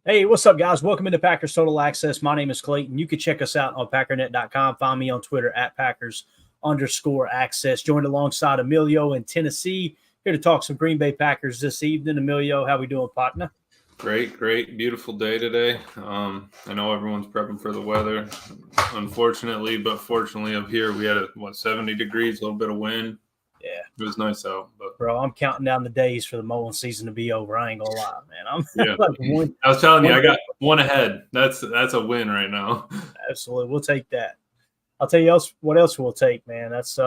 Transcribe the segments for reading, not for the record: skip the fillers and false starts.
Hey, what's up, guys? Welcome into Packers Total Access. My name is Clayton. You can check us out on packernet.com. Find me on Twitter at Packers_access. Joined alongside Emilio in Tennessee. Here to talk some Green Bay Packers this evening. Emilio, how we doing, partner? Great, beautiful day today. I know everyone's prepping for the weather, unfortunately, but fortunately up here we had 70 degrees, a little bit of wind. Yeah, it was nice out. But bro, I'm counting down the days for the mowing season to be over. I ain't gonna lie, man. I'm yeah, like one. I was telling you, I got one ahead. That's a win right now. Absolutely, we'll take that. I'll tell you what else we'll take, man. That's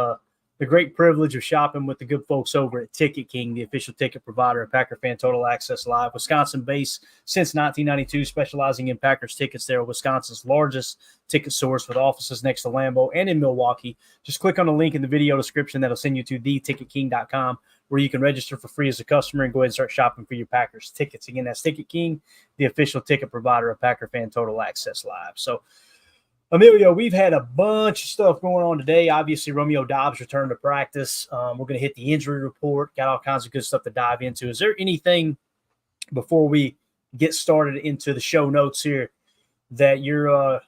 the great privilege of shopping with the good folks over at Ticket King, the official ticket provider of Packer Fan Total Access Live. Wisconsin-based since 1992, specializing in Packers tickets. They're Wisconsin's largest ticket source with offices next to Lambeau and in Milwaukee. Just click on the link in the video description that'll send you to theticketking.com, where you can register for free as a customer and go ahead and start shopping for your Packers tickets. Again, that's Ticket King, the official ticket provider of Packer Fan Total Access Live. So, Emilio, we've had a bunch of stuff going on today. Obviously, Romeo Doubs returned to practice. We're going to hit the injury report, got all kinds of good stuff to dive into. Is there anything before we get started into the show notes here that you're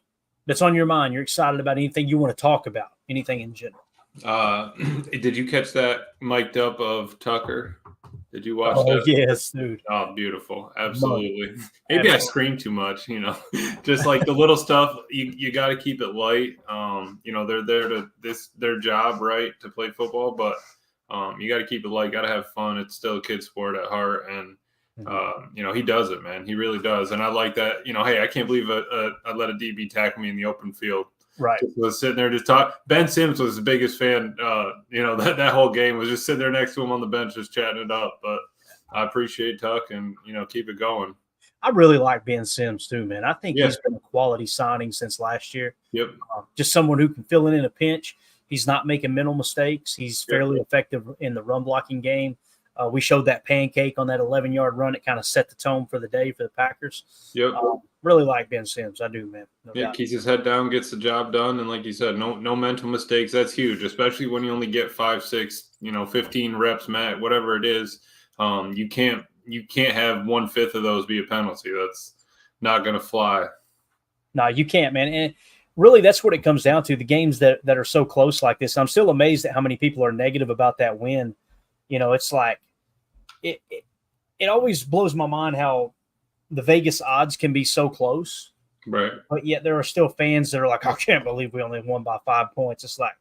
that's on your mind? You're excited about anything you want to talk about, anything in general? Did you catch that mic'd up of Tucker? Did you watch Oh, that? yes, dude. Oh, beautiful. Absolutely. Absolutely. Maybe I scream too much, just like the little stuff, you got to keep it light. They're there to their job, right, to play football, but you got to keep it light, got to have fun. It's still a kid sport at heart. And, he does it, man. He really does. And I like that, hey, I can't believe I let a DB tackle me in the open field. Right. Just was sitting there just talking. Ben Sims was the biggest fan, that whole game, was just sitting there next to him on the bench just chatting it up. But I appreciate Tuck and, keep it going. I really like Ben Sims too, man. I think Yeah. he's been a quality signing since last year. Yep. Just someone who can fill in a pinch. He's not making mental mistakes. He's fairly effective in the run blocking game. We showed that pancake on that 11-yard run. It kind of set the tone for the day for the Packers. Yep. Really like Ben Sims. I do, man. No doubt. Keeps his head down, gets the job done. And like you said, no mental mistakes. That's huge, especially when you only get 5, 6, 15 reps, Matt, whatever it is. You can't have 1/5 of those be a penalty. That's not going to fly. No, you can't, man. And really, that's what it comes down to. The games that are so close like this. I'm still amazed at how many people are negative about that win. It's like it always blows my mind how the Vegas odds can be so close. Right. But yet there are still fans that are like, I can't believe we only won by 5 points. It's like,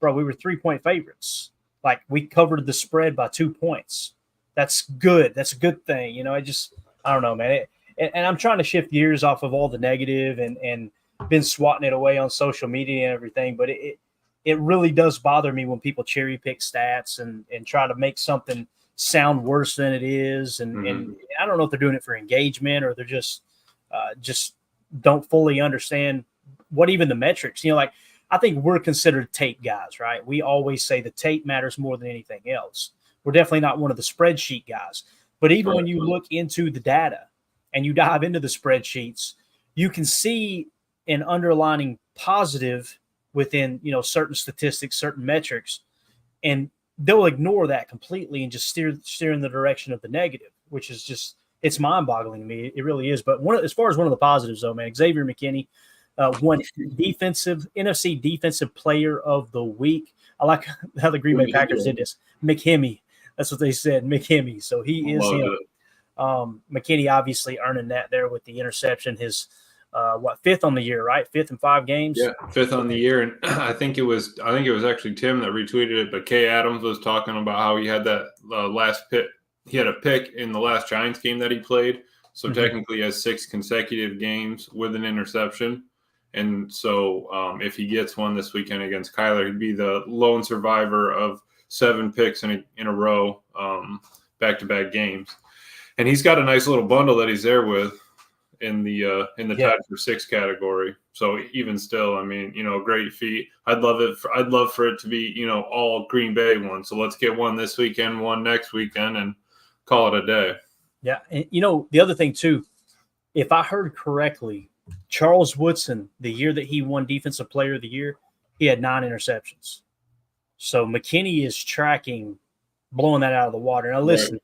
bro, we were 3-point favorites. Like, we covered the spread by 2 points. That's good. That's a good thing. I don't know, man. And I'm trying to shift gears off of all the negative and been swatting it away on social media and everything. But it really does bother me when people cherry pick stats and try to make something sound worse than it is. And I don't know if they're doing it for engagement or they're just don't fully understand what even the metrics, I think we're considered tape guys, right? We always say the tape matters more than anything else. We're definitely not one of the spreadsheet guys, but even when you look into the data and you dive into the spreadsheets, you can see an underlining positive within, certain statistics, certain metrics, and they'll ignore that completely and just steer in the direction of the negative, which is just, it's mind-boggling to me. It really is. But as far as one of the positives, though, man, Xavier McKinney won NFC Defensive Player of the Week. I like how the Green Bay Packers did this. McHimmy. That's what they said, McHimmy. So he is him. McKinney obviously earning that there with the interception. His fifth on the year, right? 5th in 5 games. Yeah, 5th on the year, and I think it was actually Tim that retweeted it. But Kay Adams was talking about how he had that last pick. He had a pick in the last Giants game that he played, so technically he has 6 consecutive games with an interception. And so if he gets one this weekend against Kyler, he'd be the lone survivor of 7 picks in a row, back-to-back games. And he's got a nice little bundle that he's there with in the tied for 6 category. So even still, I mean, great feat. I'd love for it to be, all Green Bay ones. So let's get one this weekend, one next weekend, and call it a day. Yeah. And, the other thing too, if I heard correctly, Charles Woodson, the year that he won Defensive Player of the Year, he had 9 interceptions. So McKinney is blowing that out of the water. Now listen,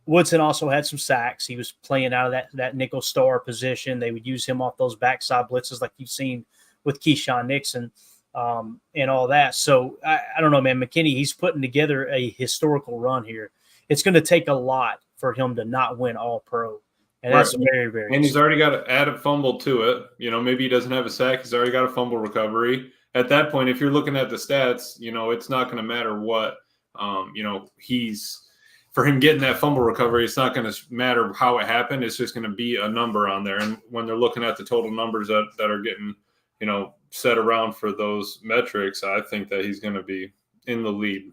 Woodson also had some sacks. He was playing out of that nickel star position. They would use him off those backside blitzes like you've seen with Keyshawn Nixon and all that. So I don't know, man. McKinney, he's putting together a historical run here. It's going to take a lot for him to not win All-Pro. And that's very, very. And he's already got to add a fumble to it. Maybe he doesn't have a sack. He's already got a fumble recovery. At that point, if you're looking at the stats, it's not going to matter what, for him getting that fumble recovery, it's not going to matter how it happened. It's just going to be a number on there. And when they're looking at the total numbers that are getting, set around for those metrics, I think that he's going to be in the lead.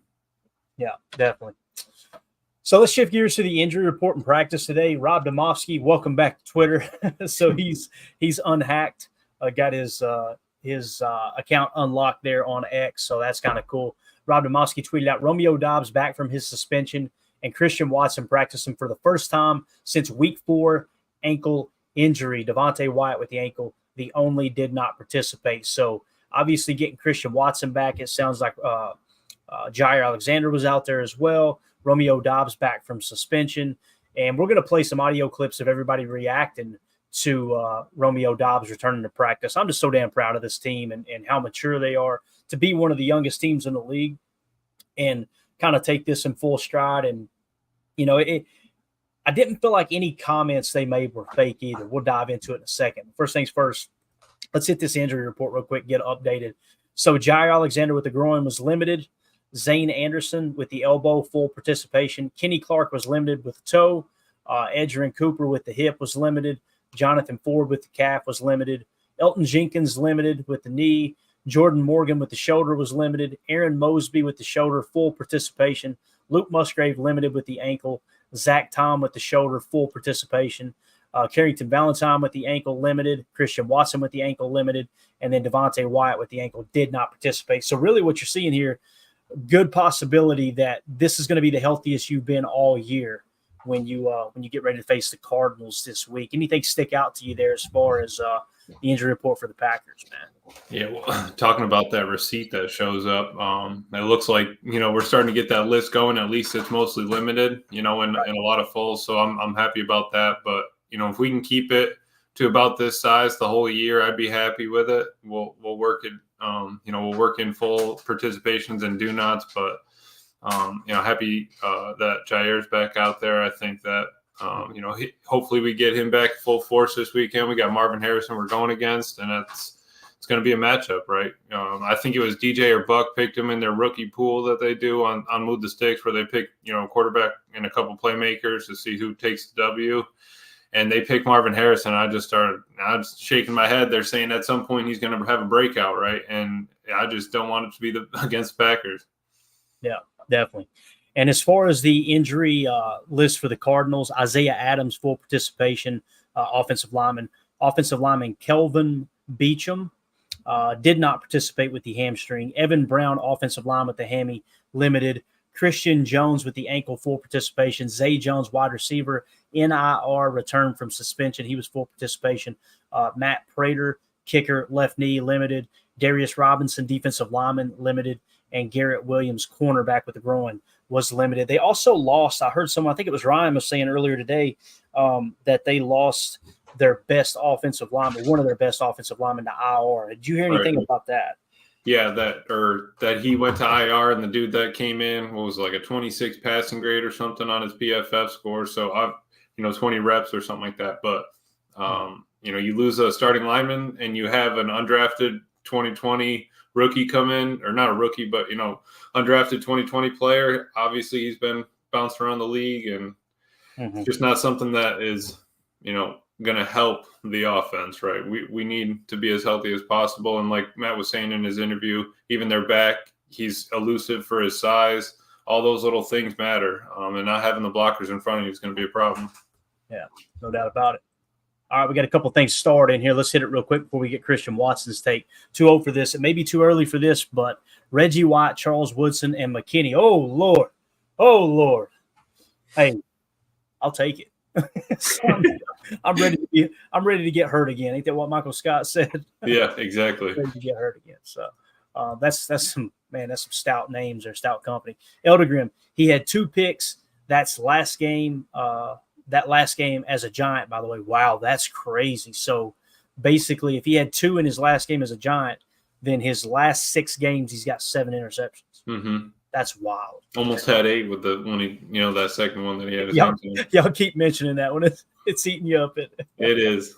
Yeah, definitely. So let's shift gears to the injury report in practice today. Rob Domofsky, welcome back to Twitter. So he's unhacked, got his account unlocked there on X, so that's kind of cool. Rob Domofsky tweeted out, Romeo Doubs back from his suspension, and Christian Watson practicing for the first time since week 4 ankle injury. Devontae Wyatt with the ankle, the only did not participate. So obviously getting Christian Watson back, it sounds like Jair Alexander was out there as well. Romeo Doubs back from suspension. And we're going to play some audio clips of everybody reacting to Romeo Doubs returning to practice. I'm just so damn proud of this team and how mature they are to be one of the youngest teams in the league and kind of take this in full stride. And, I didn't feel like any comments they made were fake either. We'll dive into it in a second. First things first, let's hit this injury report real quick, get updated. So Jair Alexander with the groin was limited. Zane Anderson with the elbow, full participation. Kenny Clark was limited with the toe. Edgerrin Cooper with the hip was limited. Jonathan Ford with the calf was limited. Elton Jenkins limited with the knee. Jordan Morgan with the shoulder was limited. Aaron Mosby with the shoulder, full participation. Luke Musgrave limited with the ankle. Zach Tom with the shoulder, full participation. Carrington Valentine with the ankle limited. Christian Watson with the ankle limited. And then Devontae Wyatt with the ankle did not participate. So really what you're seeing here, good possibility that this is going to be the healthiest you've been all year when you get ready to face the Cardinals this week. Anything stick out to you there as far as the injury report for the Packers, man? Yeah, well, talking about that receipt that shows up, it looks like we're starting to get that list going. At least it's mostly limited, in a lot of fulls. So I'm happy about that. But if we can keep it to about this size the whole year, I'd be happy with it. We'll work it. We'll work in full participations and do nots, but happy that Jair's back out there. I think that hopefully we get him back full force this weekend. We got Marvin Harrison we're going against, and it's going to be a matchup, right? I think it was DJ or Buck picked him in their rookie pool that they do on Move the Sticks, where they pick quarterback and a couple playmakers to see who takes the W. And they picked Marvin Harrison. I was shaking my head. They're saying at some point he's going to have a breakout, right? And I just don't want it to be against Packers. Yeah, definitely. And as far as the injury list for the Cardinals, Isaiah Adams, full participation, offensive lineman. Offensive lineman Kelvin Beachum did not participate with the hamstring. Evan Brown, offensive line with the hammy, limited. Christian Jones with the ankle, full participation. Zay Jones, wide receiver, NIR, returned from suspension. He was full participation. Matt Prater, kicker, left knee, limited. Darius Robinson, defensive lineman, limited. And Garrett Williams, cornerback with the groin, was limited. They also lost, I heard someone, I think it was Ryan was saying earlier today, that they lost their best offensive lineman, one of their best offensive linemen to IR. Did you hear anything about that? Yeah, that he went to IR, and the dude that came in was like a 26 passing grade or something on his PFF score. So I've 20 reps or something like that. But you lose a starting lineman and you have an undrafted 2020 rookie come in, or not a rookie, but undrafted 2020 player. Obviously, he's been bounced around the league, and it's just not something that is going to help the offense, right? We need to be as healthy as possible. And like Matt was saying in his interview, even their back, he's elusive for his size. All those little things matter. And not having the blockers in front of you is going to be a problem. Yeah, no doubt about it. All right, we got a couple things started in here. Let's hit it real quick before we get Christian Watson's take. 2-0 for this. It may be too early for this, but Reggie White, Charles Woodson, and McKinney. Oh, Lord. Oh, Lord. Hey, I'll take it. I'm ready to get hurt again. Ain't that what Michael Scott said? Yeah, exactly. Ready to get hurt again. So that's some stout names or stout company. Eldegrim, he had 2 picks That's last game. That last game as a Giant, by the way. Wow, that's crazy. So basically, if he had 2 in his last game as a Giant, then his last 6 games he's got 7 interceptions. Mm-hmm. That's wild. Almost had 8 with when he, that second one that he had his y'all, hands on. Y'all keep mentioning that one. It's eating you up. It is.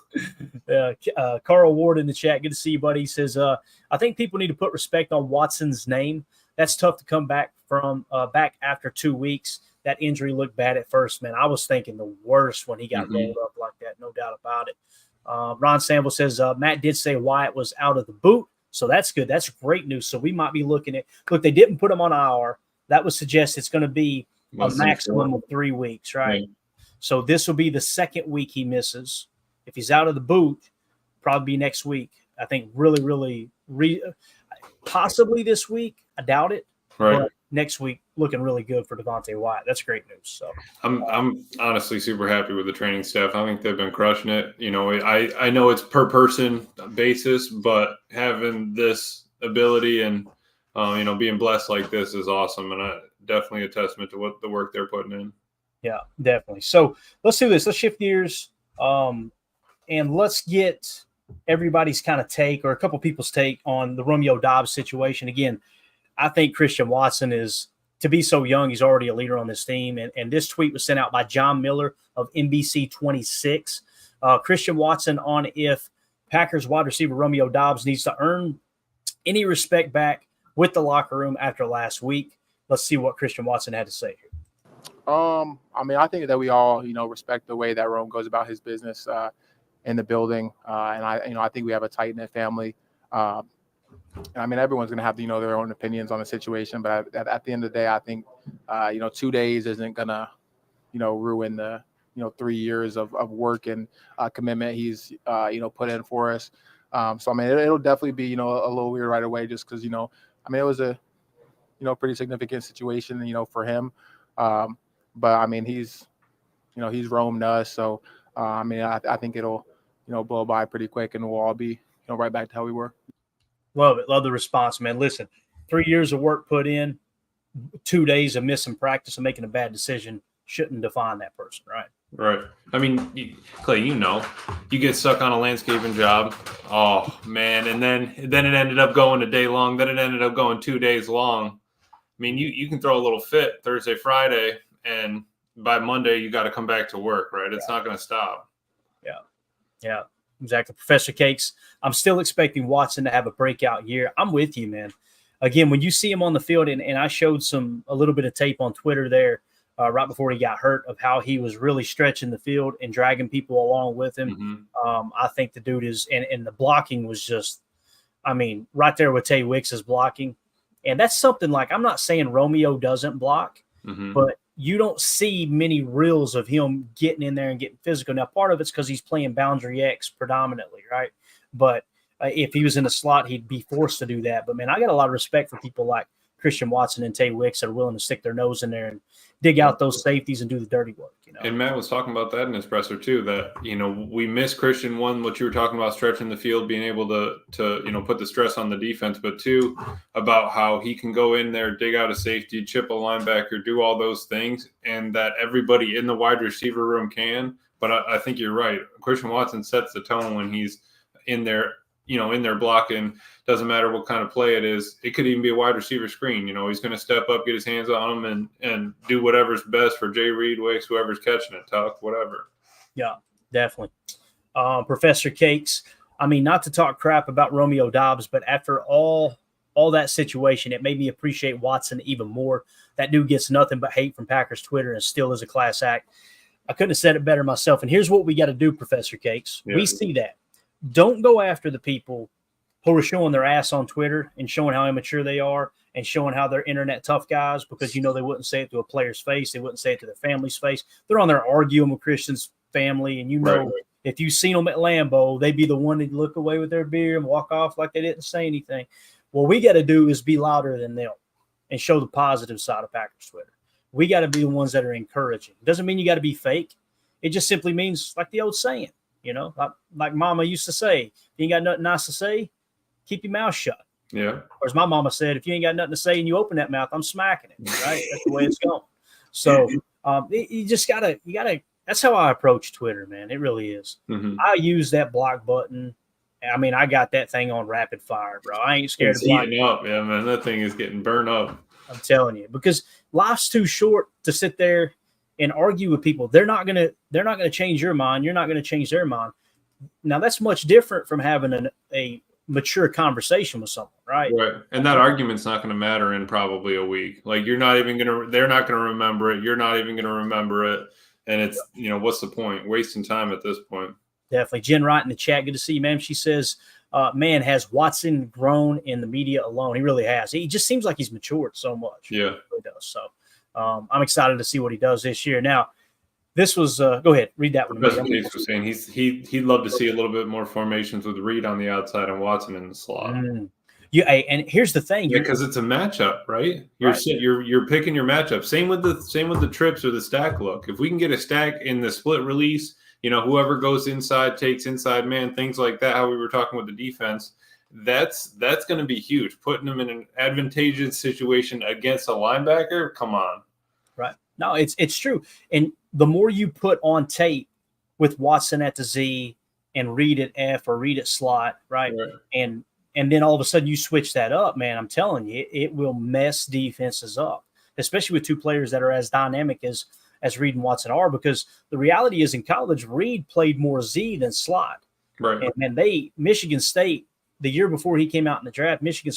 Carl Ward in the chat. Good to see you, buddy. He says, I think people need to put respect on Watson's name. That's tough to come back from back after 2 weeks. That injury looked bad at first, man. I was thinking the worst when he got rolled up like that. No doubt about it. Ron Sample says, Matt did say Wyatt was out of the boot. So that's good. That's great news. So we might be looking at – look, they didn't put him on IR. That would suggest it's going to be a maximum of 3 weeks, right? Yeah. So this will be the second week he misses. If he's out of the boot, probably be next week. I think really possibly this week. I doubt it. Right. But next week, looking really good for Devontae Wyatt. That's great news. So I'm honestly super happy with the training staff. I think they've been crushing it. I know it's per person basis, but having this ability and being blessed like this is awesome, and definitely a testament to what the work they're putting in. Yeah, definitely. So let's do this. Let's shift gears, and let's get everybody's kind of take, or a couple people's take, on the Romeo Doubs situation. Again, I think Christian Watson is, to be so young, he's already a leader on this team. And this tweet was sent out by John Miller of NBC 26. Christian Watson on if Packers wide receiver Romeo Doubs needs to earn any respect back with the locker room after last week. Let's see what Christian Watson had to say here. I think that we all, respect the way that Rome goes about his business in the building. And I think we have a tight-knit family. Everyone's going to have, their own opinions on the situation. But at the end of the day, I think, 2 days isn't going to, ruin the, 3 years of work and commitment he's, put in for us. It'll definitely be, a little weird right away just because, it was a, pretty significant situation, for him. But he's roamed us. So, I think it'll, blow by pretty quick and we'll all be, right back to how we were. Love it. Love the response, man. Listen, 3 years of work put in, 2 days of missing practice and making a bad decision shouldn't define that person, right? Right. Clay, you get stuck on a landscaping job. Oh, man. And then it ended up going a day long. Then it ended up going 2 days long. You can throw a little fit Thursday, Friday, and by Monday you got to come back to work, right? It's not going to stop. Yeah, exactly. Professor Cakes, I'm still expecting Watson to have a breakout year. I'm with you, man. Again, when you see him on the field, and I showed a little bit of tape on Twitter there right before he got hurt of how he was really stretching the field and dragging people along with him. I think the dude is, and the blocking was just, right there with Tay Wicks' blocking. And that's something like, I'm not saying Romeo doesn't block, but you don't see many reels of him getting in there and getting physical. Now, part of it's because he's playing boundary X predominantly, right? But if he was in the slot, he'd be forced to do that. But, man, I got a lot of respect for people like Christian Watson and Tay Wicks that are willing to stick their nose in there and dig out those safeties and do the dirty work. And Matt was talking about that in his presser too, that, we miss Christian, one, what you were talking about, stretching the field, being able to put the stress on the defense, but two, about how he can go in there, dig out a safety, chip a linebacker, do all those things, and that everybody in the wide receiver room can. But I think you're right. Christian Watson sets the tone when he's in there, in there blocking. Doesn't matter what kind of play it is. It could even be a wide receiver screen. He's going to step up, get his hands on him, and do whatever's best for Jay Reed, Wicks, whoever's catching it, Tuck, whatever. Yeah, definitely. Professor Cakes, not to talk crap about Romeo Doubs, but after all that situation, it made me appreciate Watson even more. That dude gets nothing but hate from Packers Twitter and still is a class act. I couldn't have said it better myself. And here's what we got to do, Professor Cakes. Yeah. We see that. Don't go after the people who are showing their ass on Twitter and showing how immature they are and showing how they're internet tough guys, because they wouldn't say it to a player's face. They wouldn't say it to their family's face. They're on there arguing with Christian's family, and right. If you've seen them at Lambeau, they'd be the one to look away with their beer and walk off like they didn't say anything. What we got to do is be louder than them and show the positive side of Packers Twitter. We got to be the ones that are encouraging. Doesn't mean you got to be fake. It just simply means, like the old saying, like Mama used to say, if you ain't got nothing nice to say, keep your mouth shut. Yeah. Or as my mama said, if you ain't got nothing to say and you open that mouth, I'm smacking it. Right? That's the way it's going. So you just gotta. That's how I approach Twitter, man. It really is. I use that block button. I mean, I got that thing on rapid fire, bro. I ain't scared It's to block. heating up, yeah, man. That thing is getting burned up. I'm telling you, because life's too short to sit there and argue with people. They're not gonna change your mind. You're not gonna change their mind. Now that's much different from having a mature conversation with someone, right? Right. And that argument's not going to matter in probably a week. Like they're not going to remember it. You're not even going to remember it. And it's, what's the point? Wasting time at this point. Definitely. Jen Wright in the chat. Good to see you, man. She says, man, has Watson grown in the media alone? He really has. He just seems like he's matured so much. Yeah. He really does. So I'm excited to see what he does this year. Now, this was go ahead, read that one. Best case was saying he'd love to see a little bit more formations with Reed on the outside and Watson in the slot. Yeah, and here's the thing, because it's a matchup, right? You're picking your matchup. Same with the trips or the stack look. If we can get a stack in the split release, whoever goes inside takes inside man, things like that. How we were talking with the defense, that's going to be huge. Putting them in an advantageous situation against a linebacker, come on. Right. No, it's true. And the more you put on tape with Watson at the Z and Reed at F or Reed at slot, right? And then all of a sudden you switch that up, man, I'm telling you, it will mess defenses up, especially with two players that are as dynamic as Reed and Watson are, because the reality is in college, Reed played more Z than slot. Right. And Michigan State, the year before he came out in the draft, Michigan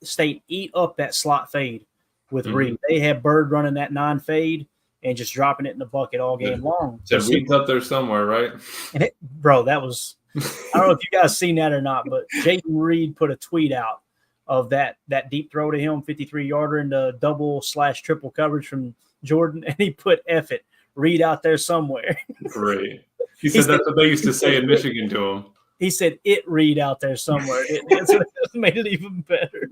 State eat up that slot fade with Reed. They had Bird running that 9 fade and just dropping it in the bucket all game long. So Reed's up there somewhere, right? And bro, that was – I don't know if you guys seen that or not, but Jayden Reed put a tweet out of that deep throw to him, 53-yarder into double/triple coverage from Jordan, and he put F it, Reed out there somewhere. Great. He said that's what they used to say in Michigan to him. He said it Reed out there somewhere. It made it even better.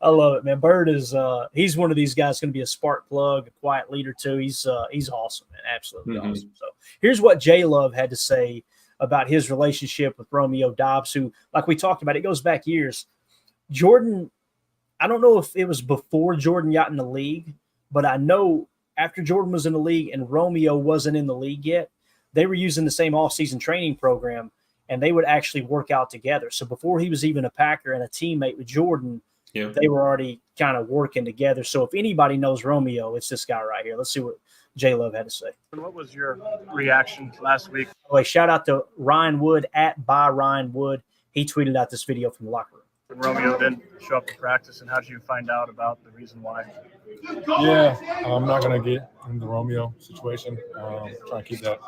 I love it, man. Bird is he's one of these guys going to be a spark plug, a quiet leader too. He's awesome, man. Absolutely awesome. So here's what J Love had to say about his relationship with Romeo Doubs, who, like we talked about, it goes back years. Jordan, I don't know if it was before Jordan got in the league, but I know after Jordan was in the league and Romeo wasn't in the league yet, they were using the same off-season training program, and they would actually work out together. So before he was even a Packer and a teammate with Jordan, they were already kind of working together. So if anybody knows Romeo, it's this guy right here. Let's see what J Love had to say. What was your reaction last week? Oh, shout out to Ryan Wood at by Ryan Wood. He tweeted out this video from the locker room. When Romeo didn't show up to practice, and how did you find out about the reason why? Yeah, I'm not going to get into the Romeo situation. Try to keep that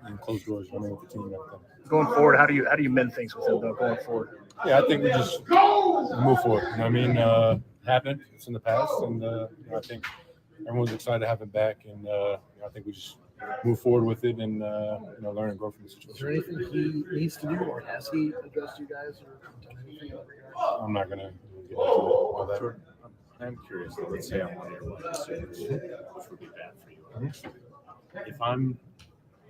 in closed doors with the team and everything. Going forward, how do you mend things with him, though, going forward? Yeah, I think we just move forward. You know what I mean? Happened. It's in the past, and I think everyone's excited to have him back, and I think we just move forward with it and learn and grow from the situation. Is there anything he needs to do, or has he addressed you guys or done anything? I'm not going to get into all that. Jordan, I'm curious. Let's say I'm one of your wide receivers, which would be bad for you. If I'm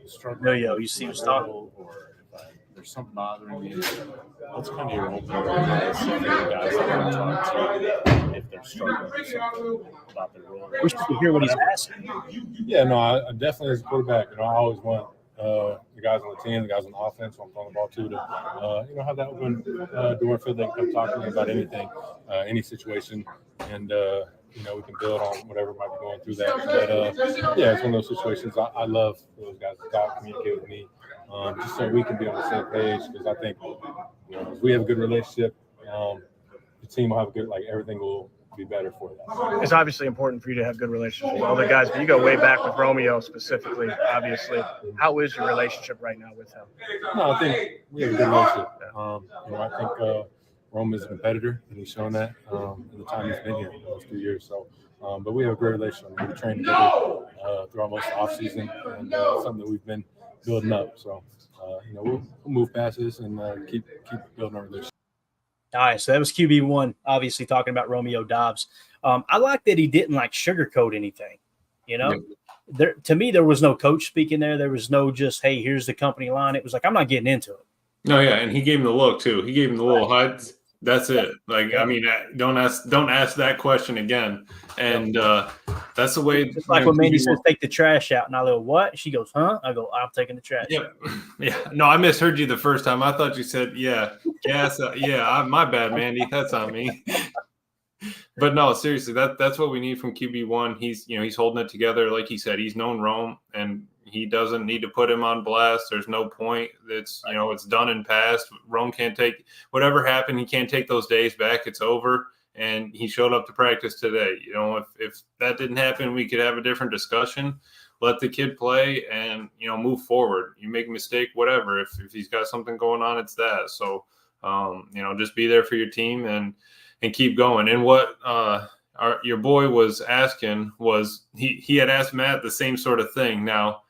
struggling, you see what's talking, or if there's something bothering me, what's kind of your open guys that I talk to if they're struggling with something about their role? We should hear what he's asking. Yeah, no, I definitely as a quarterback, I always want the guys on the team, the guys on the offense, I'm throwing the ball to, have that open door for them to come talk to me about anything, any situation, and we can build on whatever might be going through that. But it's one of those situations. I love for those guys to talk, communicate with me, just so we can be on the same page. Because I think if we have a good relationship, the team will have a good, everything will be better for that. It's obviously important for you to have good relationships with other guys, but you go way back with Romeo specifically, obviously. How is your relationship right now with him? No, I think we have a good relationship. I think Rome is a competitor, and he's shown that in the time he's been here, those 2 years. So, but we have a great relationship. We train together throughout most of the offseason, and something that we've been building up. So, we'll move past this and keep building our relationship. All right, so that was QB1, obviously talking about Romeo Doubs. I like that he didn't sugarcoat anything. To me, there was no coach speaking there. There was no just, hey, here's the company line. It was I'm not getting into it. No, yeah, and he gave him the look too. He gave him the little hide. That's it. Like, I mean, don't ask that question again. And that's the way. It's like when Mandy says, "Take the trash out," and I go, "What?" She goes, "Huh?" I go, "I'm taking the trash out." Yeah. No, I misheard you the first time. I thought you said, "Yeah, gas." My bad, Mandy. That's on me. But no, seriously, that's what we need from QB1. He's holding it together. Like he said, he's known Rome, and he doesn't need to put him on blast. There's no point. It's done in past. Rome can't take whatever happened. He can't take those days back. It's over. And he showed up to practice today. If that didn't happen, we could have a different discussion. Let the kid play and move forward. You make a mistake, whatever. If he's got something going on, it's that. So just be there for your team and keep going. And what your boy was asking was he had asked Matt the same sort of thing. Now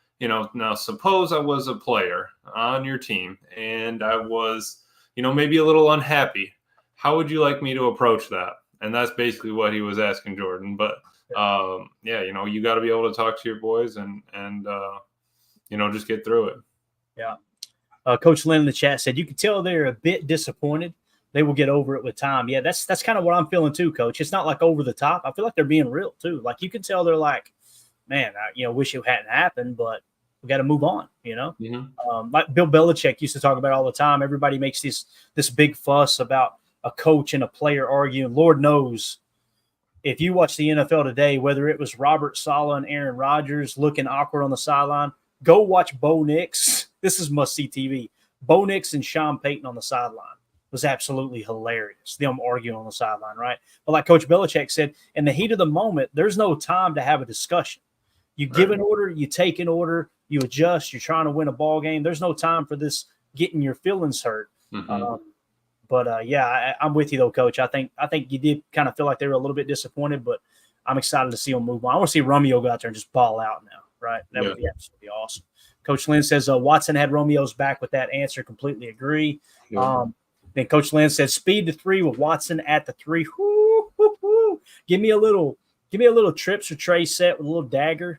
suppose I was a player on your team and I was maybe a little unhappy. How would you like me to approach that? And that's basically what he was asking Jordan. But you got to be able to talk to your boys and just get through it. Yeah. Coach Lynn in the chat said you can tell they're a bit disappointed. They will get over it with time. Yeah, that's kind of what I'm feeling too, Coach. It's not like over the top. I feel like they're being real too. Like you can tell they're like, man, I wish it hadn't happened, but we got to move on. Mm-hmm. Like Bill Belichick used to talk about all the time. Everybody makes this big fuss about a coach and a player arguing. Lord knows, if you watch the NFL today, whether it was Robert Saleh and Aaron Rodgers looking awkward on the sideline, go watch Bo Nix. This is must-see TV. Bo Nix and Sean Payton on the sideline was absolutely hilarious. Them arguing on the sideline, right? But like Coach Belichick said, in the heat of the moment, there's no time to have a discussion. You give an order, you take an order, you adjust, you're trying to win a ball game. There's no time for this getting your feelings hurt. Mm-hmm. I'm with you though, Coach. I think you did kind of feel like they were a little bit disappointed, but I'm excited to see them move on. I want to see Romeo go out there and just ball out now, right? That would be absolutely awesome. Coach Lynn says Watson had Romeo's back with that answer. Completely agree. Yeah. Then Coach Lynn says speed to 3 with Watson at the 3. Woo, woo, woo. Give me a little trips or tray set with a little dagger.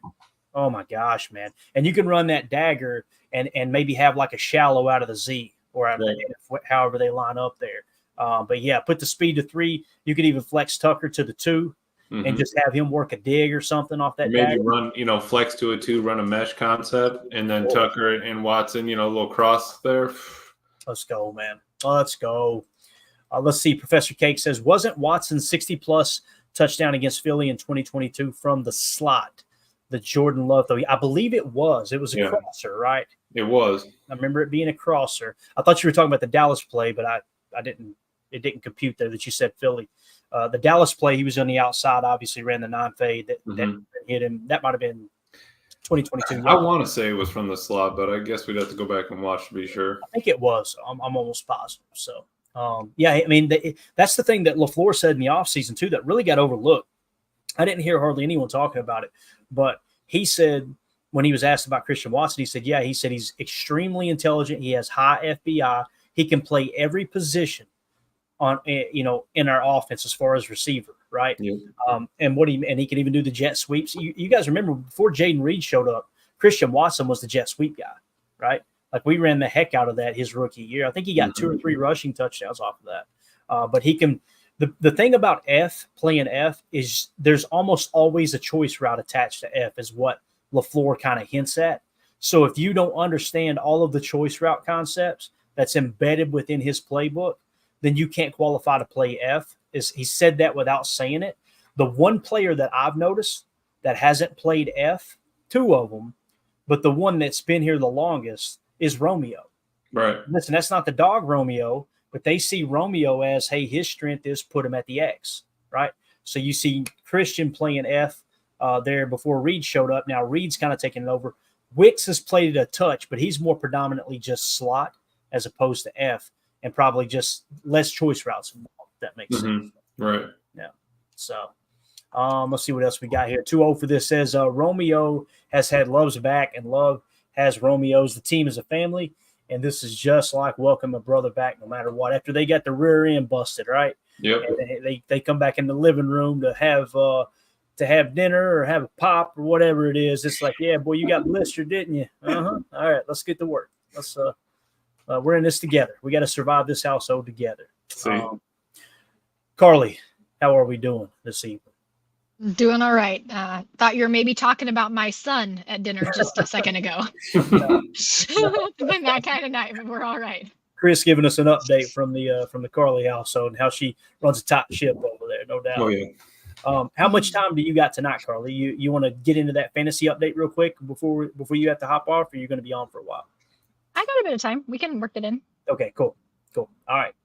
Oh my gosh, man! And you can run that dagger and maybe have like a shallow out of the Z or out of the F, however they line up there. But yeah, put the speed to 3. You could even flex Tucker to the 2 and just have him work a dig or something off that. Maybe dagger. Run, flex to a 2, run a mesh concept, and then Tucker and Watson, a little cross there. Let's go, man. Let's go. Let's see. Professor Cake says, wasn't Watson 60-plus touchdown against Philly in 2022 from the slot? The Jordan Love, though. I believe it was. It was a crosser, right? It was. I remember it being a crosser. I thought you were talking about the Dallas play, but I didn't. It didn't compute there that you said Philly. The Dallas play, he was on the outside, obviously ran the 9-fade that hit him. That might have been 2022. I want to say it was from the slot, but I guess we'd have to go back and watch to be sure. I think it was. I'm almost positive. So, I mean, that's the thing that LaFleur said in the offseason, too, that really got overlooked. I didn't hear hardly anyone talking about it, but he said when he was asked about Christian Watson, he said he's extremely intelligent. He has high FBI. He can play every position on, in our offense as far as receiver, right? Yeah. And he can even do the jet sweeps. You guys remember before Jaden Reed showed up, Christian Watson was the jet sweep guy, right? Like we ran the heck out of that his rookie year. I think he got 2 or 3 rushing touchdowns off of that. But he can. The thing about playing F is there's almost always a choice route attached to F, is what LaFleur kind of hints at. So if you don't understand all of the choice route concepts that's embedded within his playbook, then you can't qualify to play F. He said that without saying it. The one player that I've noticed that hasn't played F, 2 of them, but the one that's been here the longest is Romeo. Right. Listen, that's not the dog Romeo, but they see Romeo as, hey, his strength is put him at the X, right? So you see Christian playing F there before Reed showed up. Now Reed's kind of taking it over. Wicks has played it a touch, but he's more predominantly just slot as opposed to F, and probably just less choice routes involved, if that makes sense. Right. Yeah. So let's see what else we got here. 2-0 for this says Romeo has had Love's back and Love has Romeo's. The team is a family. And this is just like welcome a brother back no matter what. After they got the rear end busted, right? Yep. And they come back in the living room to have dinner or have a pop or whatever it is. It's like, yeah, boy, you got blistered, didn't you? All right, let's get to work. We're in this together. We got to survive this household together. Carly, how are we doing this evening? Doing all right. Thought you were maybe talking about my son at dinner just a second ago. It's been that kind of night, but we're all right. Chris giving us an update from the Carly household and how she runs a tight ship over there, no doubt. Oh, yeah. How much time do you got tonight, Carly? You want to get into that fantasy update real quick before you have to hop off, or you're going to be on for a while? I got a bit of time. We can work it in. Okay, cool. All right.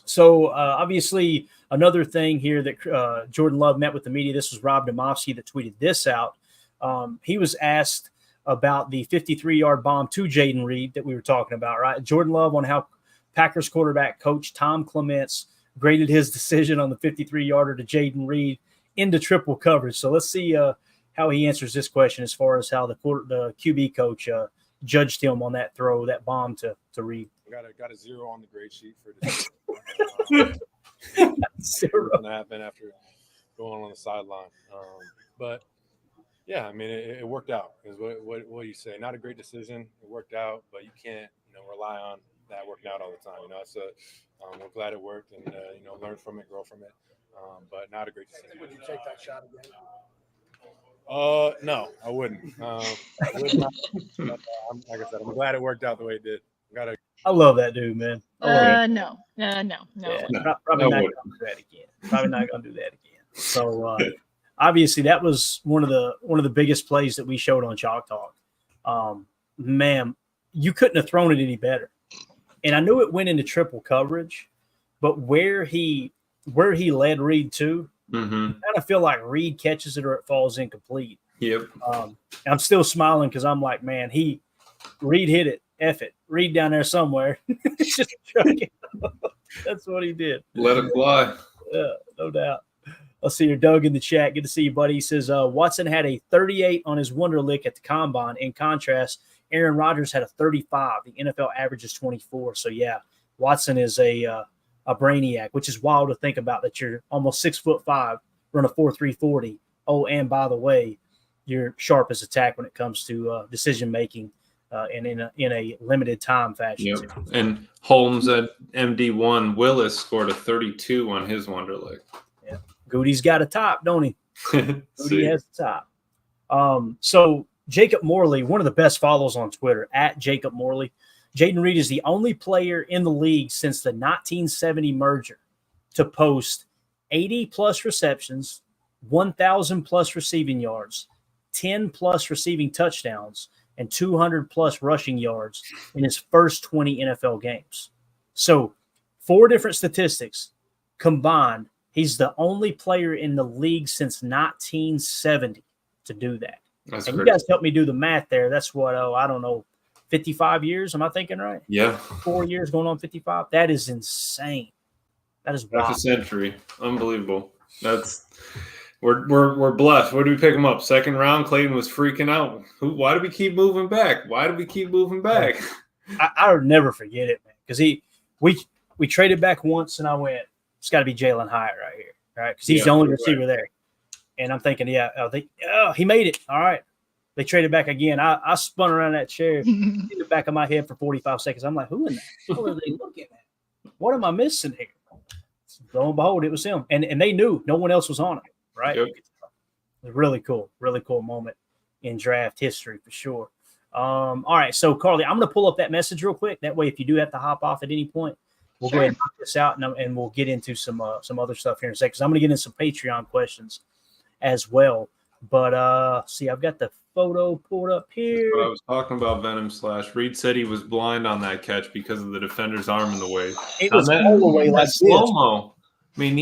So obviously another thing here that Jordan Love met with the media. This was Rob Domofsky that tweeted this out. He was asked about the 53-yard bomb to Jaden Reed that we were talking about, right? Jordan Love on how Packers quarterback coach Tom Clements graded his decision on the 53-yarder to Jaden Reed into triple coverage. So let's see how he answers this question as far as how the QB coach judged him on that throw, that bomb to Reed. Got a 0 on the grade sheet for this. Zero. Going to happen after going on the sideline. But yeah, I mean, it worked out. Is what you say? Not a great decision. It worked out, but you can't rely on that working out all the time. So we're glad it worked, and learn from it, grow from it. But not a great decision. Would you take that shot again? No, I wouldn't. I would not. But, like I said, I'm glad it worked out the way it did. I love that dude, man. No. Yeah, probably not going to do that again. Probably not going to do that again. So obviously that was one of the biggest plays that we showed on Chalk Talk. Man, you couldn't have thrown it any better. And I knew it went into triple coverage, but where he led Reed to, I kind of feel like Reed catches it or it falls incomplete. Yep. I'm still smiling because I'm like, man, Reed hit it. F it. Reed down there somewhere. Just chucking. That's what he did. Let it fly. Yeah, no doubt. Let's see here. Doug in the chat. Good to see you, buddy. He says Watson had a 38 on his Wonderlic at the Combine. In contrast, Aaron Rodgers had a 35. The NFL average is 24. So, yeah, Watson is a brainiac, which is wild to think about that you're almost 6'5", run a 4.3 40. Oh, and by the way, you're sharp as a tack when it comes to decision-making. And in a limited time fashion. Yep. And Holmes at MD1, Willis scored a 32 on his Wonderlic. Yeah. Goody's got a top, don't he? Goody has the top. So Jacob Morley, one of the best follows on Twitter, at Jacob Morley. Jaden Reed is the only player in the league since the 1970 merger to post 80-plus receptions, 1,000-plus receiving yards, 10-plus receiving touchdowns, and 200-plus rushing yards in his first 20 NFL games. So 4 different statistics combined. He's the only player in the league since 1970 to do that. That's and crazy. You guys helped me do the math there. That's what, I don't know, 55 years? Am I thinking right? Yeah. 4 years going on 55? That is insane. That is wild. That's a century. Unbelievable. We're blessed. Where do we pick him up? Second round. Clayton was freaking out. Why do we keep moving back? I'll never forget it, man. Because we traded back once, and I went, it's got to be Jalen Hyatt right here, right? Because he's the only receiver there. And I'm thinking, he made it. All right. They traded back again. I spun around that chair in the back of my head for 45 seconds. I'm like, who in the hell are they looking at? What am I missing here? Lo and behold, it was him. And they knew no one else was on it. Right. Yep. It was really cool moment in draft history for sure. All right. So Carly, I'm going to pull up that message real quick. That way, if you do have to hop off at any point, we'll go ahead and knock this out and we'll get into some other stuff here in a second. Because I'm going to get into some Patreon questions as well. But see, I've got the photo pulled up here. That's what I was talking about, Venom Slash. Reed said he was blind on that catch because of the defender's arm in the way. It was all the way like slow-mo. I mean,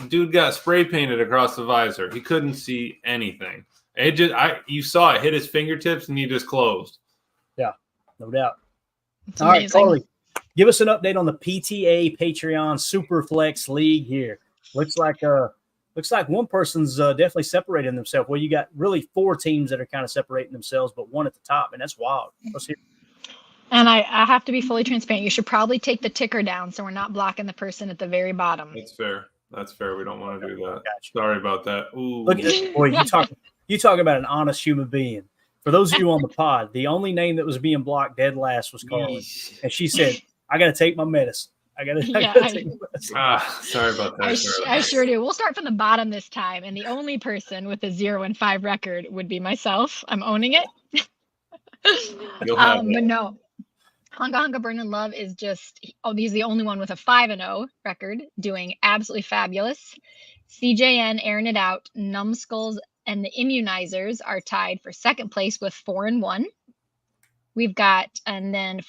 dude got spray painted across the visor. He couldn't see anything. You saw it hit his fingertips and he just closed. Yeah, no doubt. It's all amazing. Right, Carly, give us an update on the PTA Patreon Superflex League here. Looks like one person's definitely separating themselves. Well, you got really 4 teams that are kind of separating themselves, but one at the top, and that's wild. Let's hear. And I have to be fully transparent. You should probably take the ticker down so we're not blocking the person at the very bottom. That's fair. We don't want to do that. Gotcha. Sorry about that. Ooh. Look at this. Boy, you talk about an honest human being. For those of you on the pod, the only name that was being blocked dead last was Carly. And she said, I got to take my medicine. I gotta Yeah, take a listen. Sorry about that. I sure do. We'll start from the bottom this time, and the only person with a 0-5 record would be myself. I'm owning it. You'll have But no, Hunka Hunka Burnin' Love is just, he's the only one with a 5-0 record, doing absolutely fabulous. CJN airing it out. Numbskulls and the Immunizers are tied for second place with 4-1. We've got, and then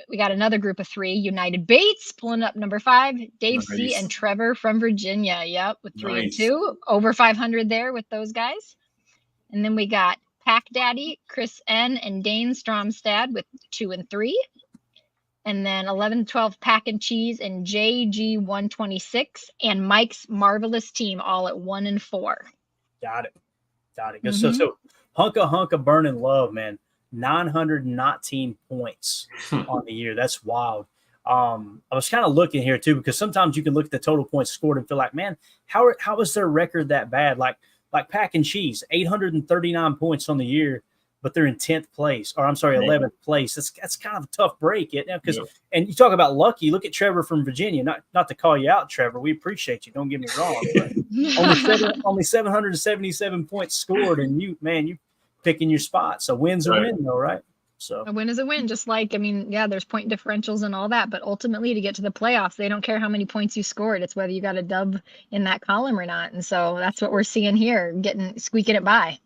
we got another group of 3, United Bates pulling up number 5, Dave C Nice. and Trevor from Virginia. Yep, with 3 and Nice. 2, over 500 there with those guys. And then we got Pack Daddy, Chris N and Dane Stromstad with 2 and 3. And then 11-12 Pack and Cheese and JG126 and Mike's Marvelous Team all at 1 and 4. Got it. So Hunka Hunka Burnin' Love, man. 919 points on the year. That's wild. I was kind of looking here too, because sometimes you can look at the total points scored and feel like, man, how is their record that bad? Like Pack and Cheese, 839 points on the year, but they're in 10th place, or I'm sorry, 11th place. That's kind of a tough break, isn't it? Because and you talk about lucky. Look at Trevor from Virginia. Not to call you out, Trevor. We appreciate you. Don't get me wrong. But only 777 points scored, and you picking your spot. So win's a win, though, right? So a win is a win. Just like, there's point differentials and all that, but ultimately to get to the playoffs, they don't care how many points you scored. It's whether you got a dub in that column or not. And so that's what we're seeing here, squeaking it by.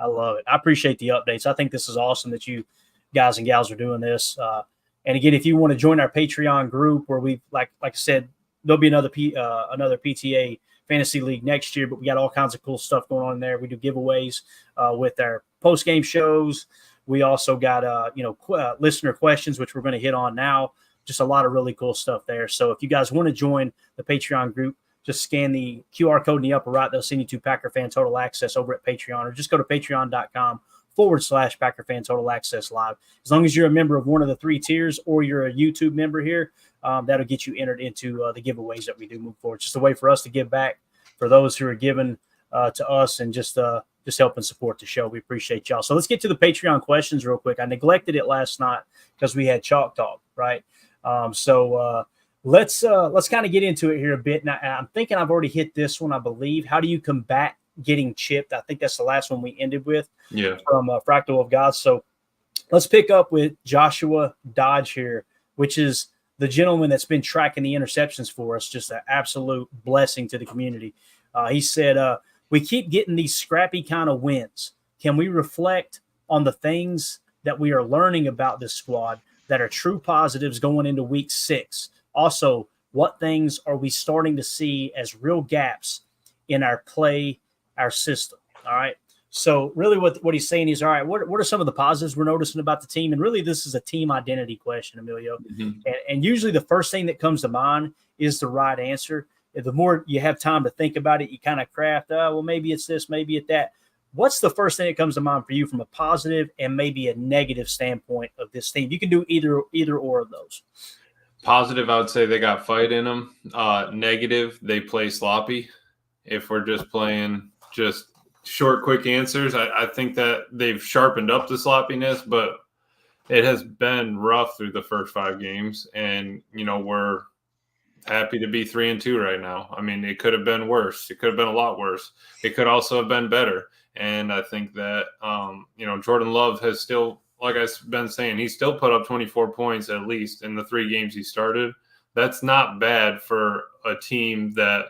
I love it. I appreciate the updates. I think this is awesome that you guys and gals are doing this. And again, if you want to join our Patreon group, where we like I said, there'll be another PTA Fantasy League next year, but we got all kinds of cool stuff going on there. We do giveaways with our post-game shows. We also got listener questions, which we're going to hit on now. Just a lot of really cool stuff there. So if you guys want to join the Patreon group, just scan the QR code in the upper right. They'll send you to Packer Fan Total Access over at Patreon, or just go to patreon.com/Packer Fan Total Access Live. As long as you're a member of one of the 3 tiers, or you're a YouTube member here, that'll get you entered into the giveaways that we do move forward. Just a way for us to give back for those who are giving to us, and just help and support the show. We appreciate y'all. So let's get to the Patreon questions real quick. I neglected it last night because we had Chalk Talk, right? Let's kind of get into it here a bit. Now, I'm thinking I've already hit this one, I believe. How do you combat getting chipped? I think that's the last one we ended with. Yeah. From Fractal of God. So let's pick up with Joshua Dodge here, which is the gentleman that's been tracking the interceptions for us. Just an absolute blessing to the community. He said, we keep getting these scrappy kind of wins. Can we reflect on the things that we are learning about this squad that are true positives going into week 6? Also, what things are we starting to see as real gaps in our play, our system? All right. So really what he's saying is, all right, what are some of the positives we're noticing about the team? And really, this is a team identity question, Emilio. Mm-hmm. And usually the first thing that comes to mind is the right answer. The more you have time to think about it, you kind of craft, well, maybe it's this, maybe it's that. What's the first thing that comes to mind for you from a positive and maybe a negative standpoint of this team? You can do either or of those. Positive, I would say they got fight in them. Negative, they play sloppy. If we're just playing just short, quick answers, I think that they've sharpened up the sloppiness, but it has been rough through the first 5 games. And, we're happy to be 3-2 right now. I mean, it could have been worse. It could have been a lot worse. It could also have been better. And I think that, Jordan Love has still, like I've been saying, he still put up 24 points at least in the 3 games he started. That's not bad for a team that,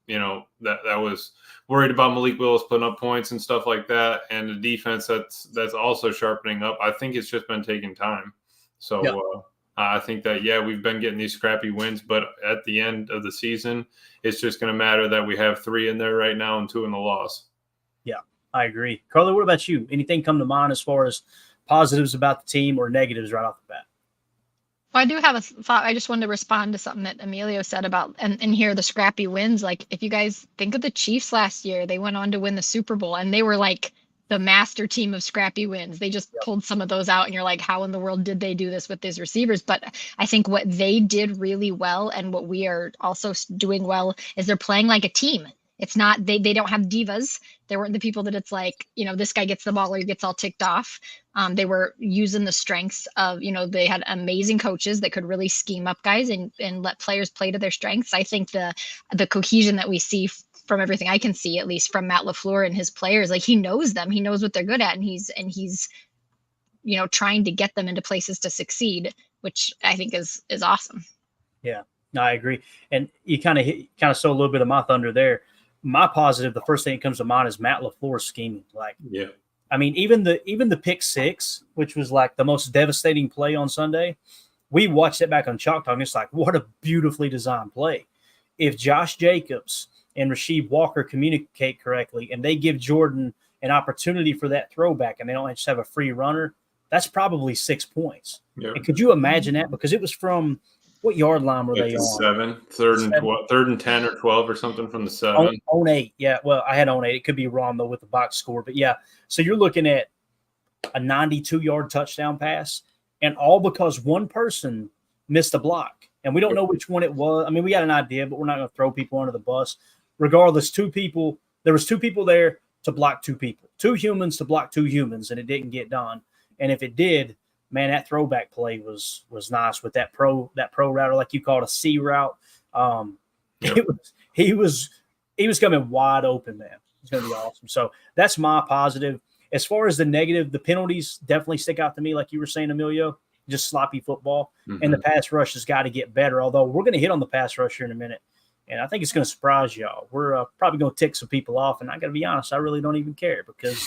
that was worried about Malik Willis putting up points and stuff like that. And the defense that's also sharpening up. I think it's just been taking time. So, yeah. I think that, we've been getting these scrappy wins, but at the end of the season, it's just going to matter that we have 3 in there right now and 2 in the loss. Yeah, I agree. Carly, what about you? Anything come to mind as far as positives about the team or negatives right off the bat? Well, I do have a thought. I just wanted to respond to something that Emilio said about, and here the scrappy wins. Like, if you guys think of the Chiefs last year, they went on to win the Super Bowl, and they were like the master team of scrappy wins. They just pulled some of those out, and you're like, how in the world did they do this with these receivers? But I think what they did really well, and what we are also doing well, is they're playing like a team. It's not they don't have divas. They weren't the people that it's like, this guy gets the ball or he gets all ticked off. They were using the strengths of, they had amazing coaches that could really scheme up guys and let players play to their strengths. I think the cohesion that we see from everything I can see, at least from Matt LaFleur and his players, like he knows them, he knows what they're good at, and he's trying to get them into places to succeed, which I think is awesome. Yeah, no, I agree. And you kind of stole a little bit of my thunder there. My positive, the first thing that comes to mind is Matt LaFleur scheming. Like, yeah, I mean, even the pick six, which was like the most devastating play on Sunday, we watched it back on Chalk Talk, and it's like, what a beautifully designed play. If Josh Jacobs and Rasheed Walker communicate correctly, and they give Jordan an opportunity for that throwback, and they don't just have a free runner, that's probably 6 points. yeah. And could you imagine that? Because it was from what yard line were Like they on? 7, third and 10 or 12 or something from the 7. On 8. Yeah, well, I had on 8. It could be wrong, though, with the box score. But, yeah, so you're looking at a 92-yard touchdown pass, and all because one person missed a block. And we don't know which one it was. I mean, we got an idea, but we're not going to throw people under the bus. Regardless, there was 2 people there to block 2 people. 2 humans to block 2 humans, and it didn't get done. And if it did, man, that throwback play was nice with that pro router, like you called a C route. He was coming wide open, man. It's going to be awesome. So that's my positive. As far as the negative, the penalties definitely stick out to me, like you were saying, Emilio. Just sloppy football, and the pass rush has got to get better. Although we're going to hit on the pass rush here in a minute, and I think it's going to surprise y'all. We're probably going to tick some people off, and I got to be honest, I really don't even care because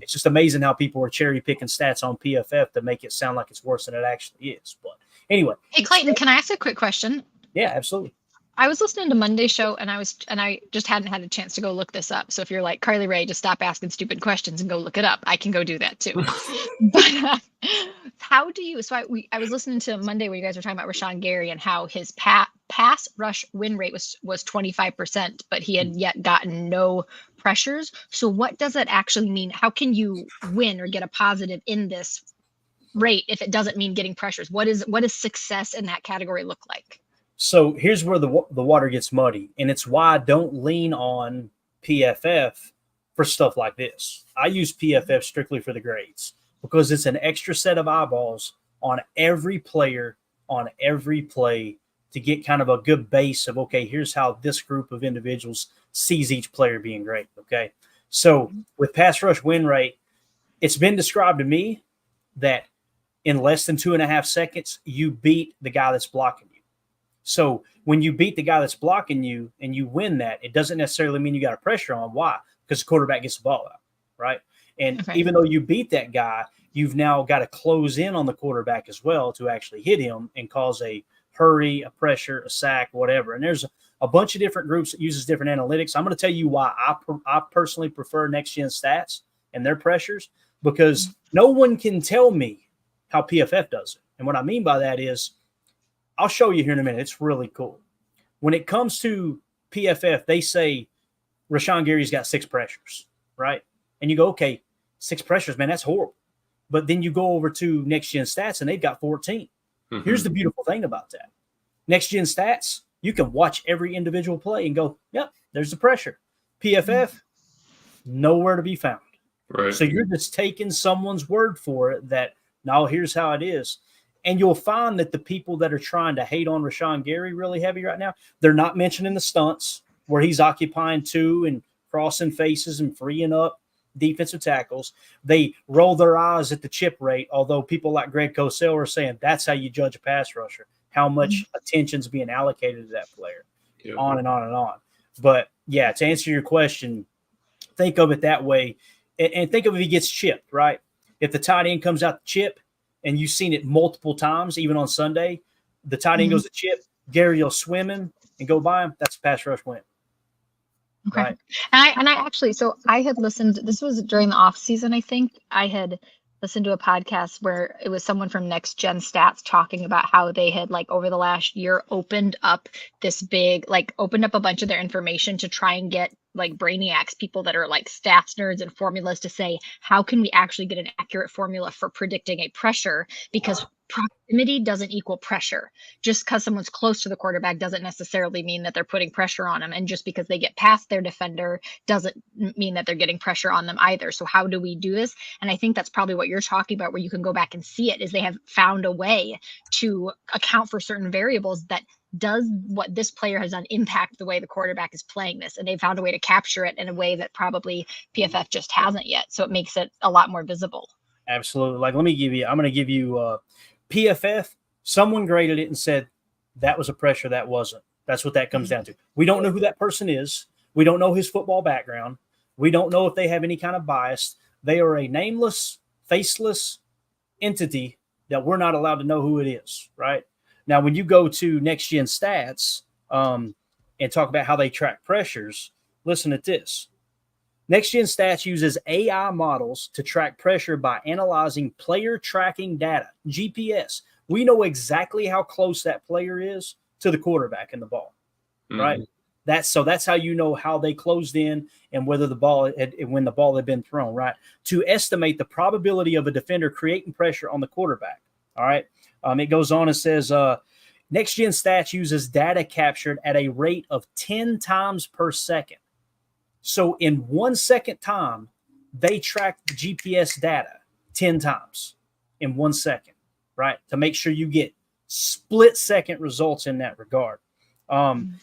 it's just amazing how people are cherry picking stats on PFF to make it sound like it's worse than it actually is. But anyway, hey Clayton, can I ask a quick question? Yeah, absolutely. I was listening to Monday's show, and I just hadn't had a chance to go look this up. So if you're like Carly Rae, just stop asking stupid questions and go look it up. I can go do that too. But how do you? So I was listening to Monday where you guys were talking about Rashawn Gary and how his pass rush win rate was 25%, but he had yet gotten no pressures. So what does that actually mean? How can you win or get a positive in this rate if it doesn't mean getting pressures? What does success in that category look like? So here's where the water gets muddy, and it's why I don't lean on PFF for stuff like this. I use PFF strictly for the grades because it's an extra set of eyeballs on every player, on every play to get kind of a good base of, okay, here's how this group of individuals sees each player being great, okay? So with pass rush win rate, it's been described to me that in less than 2.5 seconds, you beat the guy that's blocking you. So when you beat the guy that's blocking you and you win that, it doesn't necessarily mean you got a pressure on. Why? Because the quarterback gets the ball out, right? And even though you beat that guy, you've now got to close in on the quarterback as well to actually hit him and cause a hurry, a pressure, a sack, whatever. And there's a bunch of different groups that uses different analytics. I'm going to tell you why I personally prefer Next Gen Stats and their pressures, because no one can tell me how PFF does it. And what I mean by that is, I'll show you here in a minute. It's really cool. When it comes to PFF, they say Rashawn Gary's got 6 pressures, right? And you go, okay, 6 pressures, man, that's horrible. But then you go over to Next Gen Stats, and they've got 14. Here's the beautiful thing about that. Next Gen Stats, you can watch every individual play and go, yep, there's the pressure. PFF, nowhere to be found. Right. So you're just taking someone's word for it that, no, here's how it is. And you'll find that the people that are trying to hate on Rashawn Gary really heavy right now, they're not mentioning the stunts where he's occupying 2 and crossing faces and freeing up defensive tackles. They roll their eyes at the chip rate, although people like Greg Cosell are saying that's how you judge a pass rusher, how much attention's being allocated to that player, on and on and on. But, yeah, to answer your question, think of it that way. And think of if he gets chipped, right? If the tight end comes out the chip, and you've seen it multiple times, even on Sunday, the tight end goes to chip, Gary will swim him and go by him. That's a pass rush win. Okay. Right. And I actually, so I had listened, this was during the off season, I think. I had listened to a podcast where it was someone from Next Gen Stats talking about how they had, like, over the last year opened up a bunch of their information to try and get like brainiacs, people that are like stats nerds and formulas to say, how can we actually get an accurate formula for predicting a pressure? Because proximity doesn't equal pressure. Just because someone's close to the quarterback doesn't necessarily mean that they're putting pressure on them. And just because they get past their defender doesn't mean that they're getting pressure on them either. So how do we do this? And I think that's probably what you're talking about, where you can go back and see it, is they have found a way to account for certain variables that does what this player has done impact the way the quarterback is playing this. And they found a way to capture it in a way that probably PFF just hasn't yet. So it makes it a lot more visible. Absolutely. Like, I'm going to give you PFF. Someone graded it and said that was a pressure. That wasn't. That's what that comes down to. We don't know who that person is. We don't know his football background. We don't know if they have any kind of bias. They are a nameless, faceless entity that we're not allowed to know who it is, right? Now, when you go to Next Gen Stats and talk about how they track pressures, listen to this. Next Gen Stats uses AI models to track pressure by analyzing player tracking data, GPS. We know exactly how close that player is to the quarterback and the ball, right? That's how you know how they closed in and whether when the ball had been thrown, right? To estimate the probability of a defender creating pressure on the quarterback. All right. It goes on and says, Next Gen Stats uses data captured at a rate of 10 times per second. So in 1 second time, they track the GPS data 10 times in 1 second, right? To make sure you get split second results in that regard,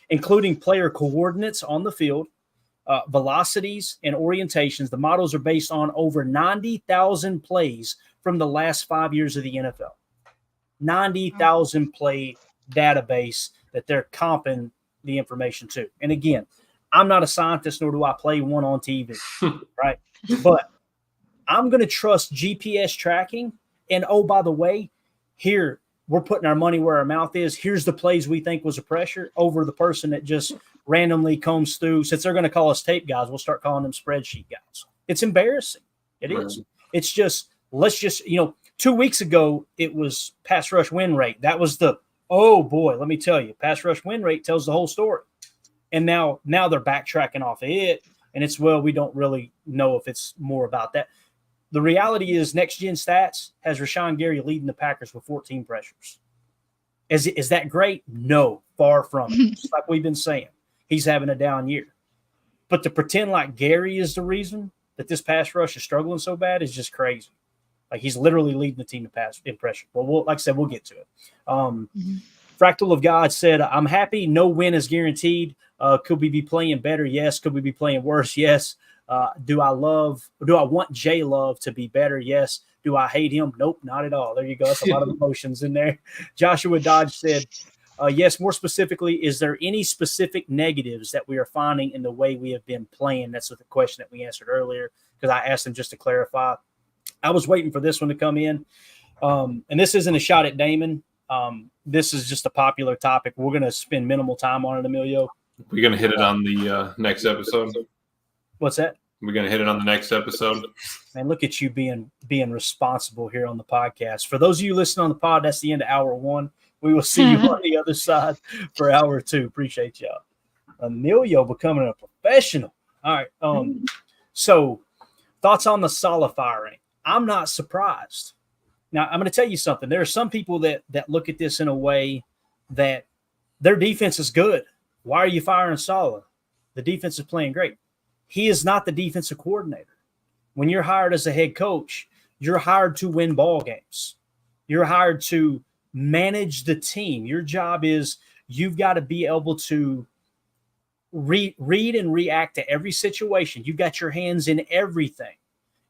including player coordinates on the field, velocities, and orientations. The models are based on over 90,000 plays from the last 5 years of the NFL. 90,000 play database that they're comping the information to. And again, I'm not a scientist, nor do I play one on TV, right? But I'm going to trust GPS tracking. And oh, by the way, here we're putting our money where our mouth is. Here's the plays we think was a pressure over the person that just randomly combs through. Since they're going to call us tape guys, we'll start calling them spreadsheet guys. It's embarrassing. It is. It's just, let's just, 2 weeks ago, it was pass rush win rate. That was oh boy, let me tell you, pass rush win rate tells the whole story. And now they're backtracking off of it. And it's, well, we don't really know if it's more about that. The reality is Next Gen Stats has Rashawn Gary leading the Packers with 14 pressures. Is that great? No, far from it. Just like we've been saying, he's having a down year. But to pretend like Gary is the reason that this pass rush is struggling so bad is just crazy. Like, he's literally leading the team to pass in pressure. Well, like I said, we'll get to it. Fractal of God said, I'm happy. No win is guaranteed. Could we be playing better? Yes. Could we be playing worse? Yes. Do I want J Love to be better? Yes. Do I hate him? Nope, not at all. There you go. That's a lot of emotions in there. Joshua Dodge said, yes, more specifically, is there any specific negatives that we are finding in the way we have been playing? That's the question that we answered earlier, because I asked him just to clarify. I was waiting for this one to come in. And this isn't a shot at Damon. This is just a popular topic. We're going to spend minimal time on it, Emilio. We're going to hit it on the next episode. What's that? We're going to hit it on the next episode. Man, look at you being responsible here on the podcast. For those of you listening on the pod, that's the end of hour one. We will see you on the other side for hour two. Appreciate y'all. Emilio becoming a professional. All right. So thoughts on the Saleh firing? I'm not surprised. Now, I'm going to tell you something. There are some people that look at this in a way that their defense is good. Why are you firing Saleh? The defense is playing great. He is not the defensive coordinator. When you're hired as a head coach, you're hired to win ball games. You're hired to manage the team. Your job is you've got to be able to read and react to every situation. You've got your hands in everything.